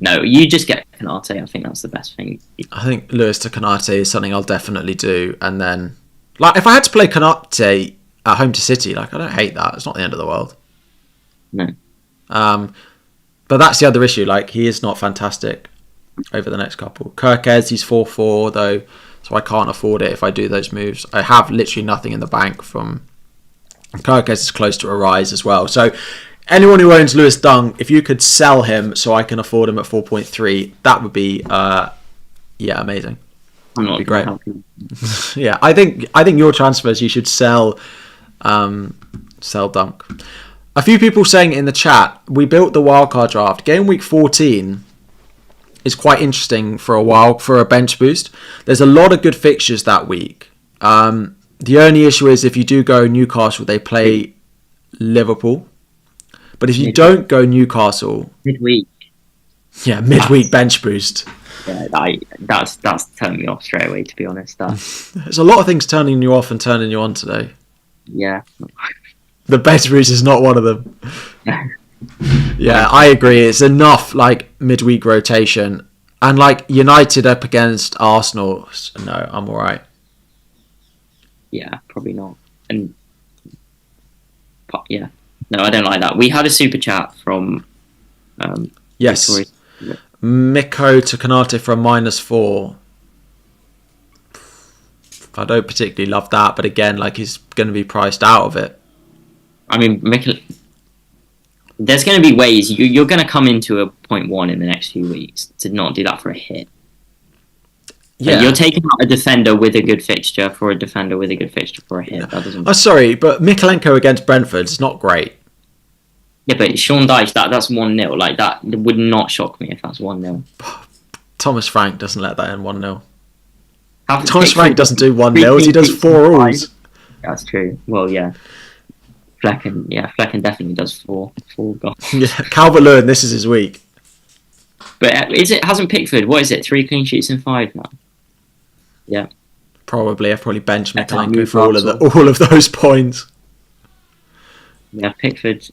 no, you just get Konate. I think that's the best thing. I think Lewis to Konate is something I'll definitely do, and then, like, if I had to play Konate at home to City, like, I don't hate that. It's not the end of the world. No. But that's the other issue. Like, he is not fantastic over the next couple. Kirkez, he's 4-4 though, so I can't afford it if I do those moves. I have literally nothing in the bank from. Kirkez is close to a rise as well. So anyone who owns Lewis Dunk, if you could sell him so I can afford him at 4.3, that would be Yeah, amazing. I'm not Be great. happy. Yeah, I think your transfers you should sell Dunk. A few people saying in the chat, we built the wildcard draft. Game week 14 is quite interesting for a bench boost. There's a lot of good fixtures that week. The only issue is if you do go Newcastle, they play Liverpool. But if you don't go Newcastle, midweek bench boost. Yeah, that's turning me off straight away. To be honest, There's a lot of things turning you off and turning you on today. Yeah, the bench boost is not one of them. Yeah, I agree. It's enough like midweek rotation and like United up against Arsenal. No, I'm all right. Yeah, probably not. And yeah, no, I don't like that. We had a super chat from yes. Victoria. Miko to Kanate for a -4. I don't particularly love that, but again, like he's going to be priced out of it. I mean, there's going to be ways you're going to come into a 0.1 in the next few weeks to not do that for a hit. Yeah, you're taking out a defender with a good fixture for a defender with a good fixture for a hit. That doesn't. Oh, sorry, but Mikolenko against Brentford is not great. Yeah, but Sean Dyche, that's 1-0. Like that would not shock me if that's 1-0. Thomas Frank doesn't let that in 1-0. Thomas Frank doesn't do 1-0. He does 4-alls. That's true. Well, yeah. Flecken definitely does 4 goals. Yeah, Calvert-Lewin, this is his week. But hasn't Pickford? What is it? 3 clean sheets in 5 now. Yeah. Probably. I've probably benched Mikolenko for all of those points. Yeah, Pickford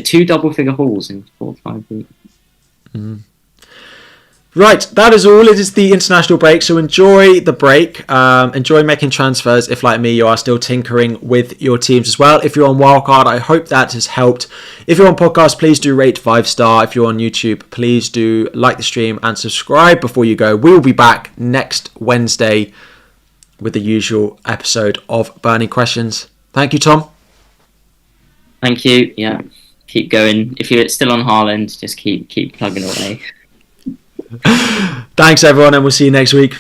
2 double-figure hauls in 4 or 5 weeks. Mm. Right, that is all. It is the international break, so enjoy the break. Enjoy making transfers if, like me, you are still tinkering with your teams as well. If you're on Wildcard, I hope that has helped. If you're on podcast, please do rate 5-star. If you're on YouTube, please do like the stream and subscribe before you go. We will be back next Wednesday with the usual episode of Burning Questions. Thank you, Tom. Thank you. Yeah, keep going. If you're still on Haaland, just keep plugging away. Thanks, everyone, and we'll see you next week.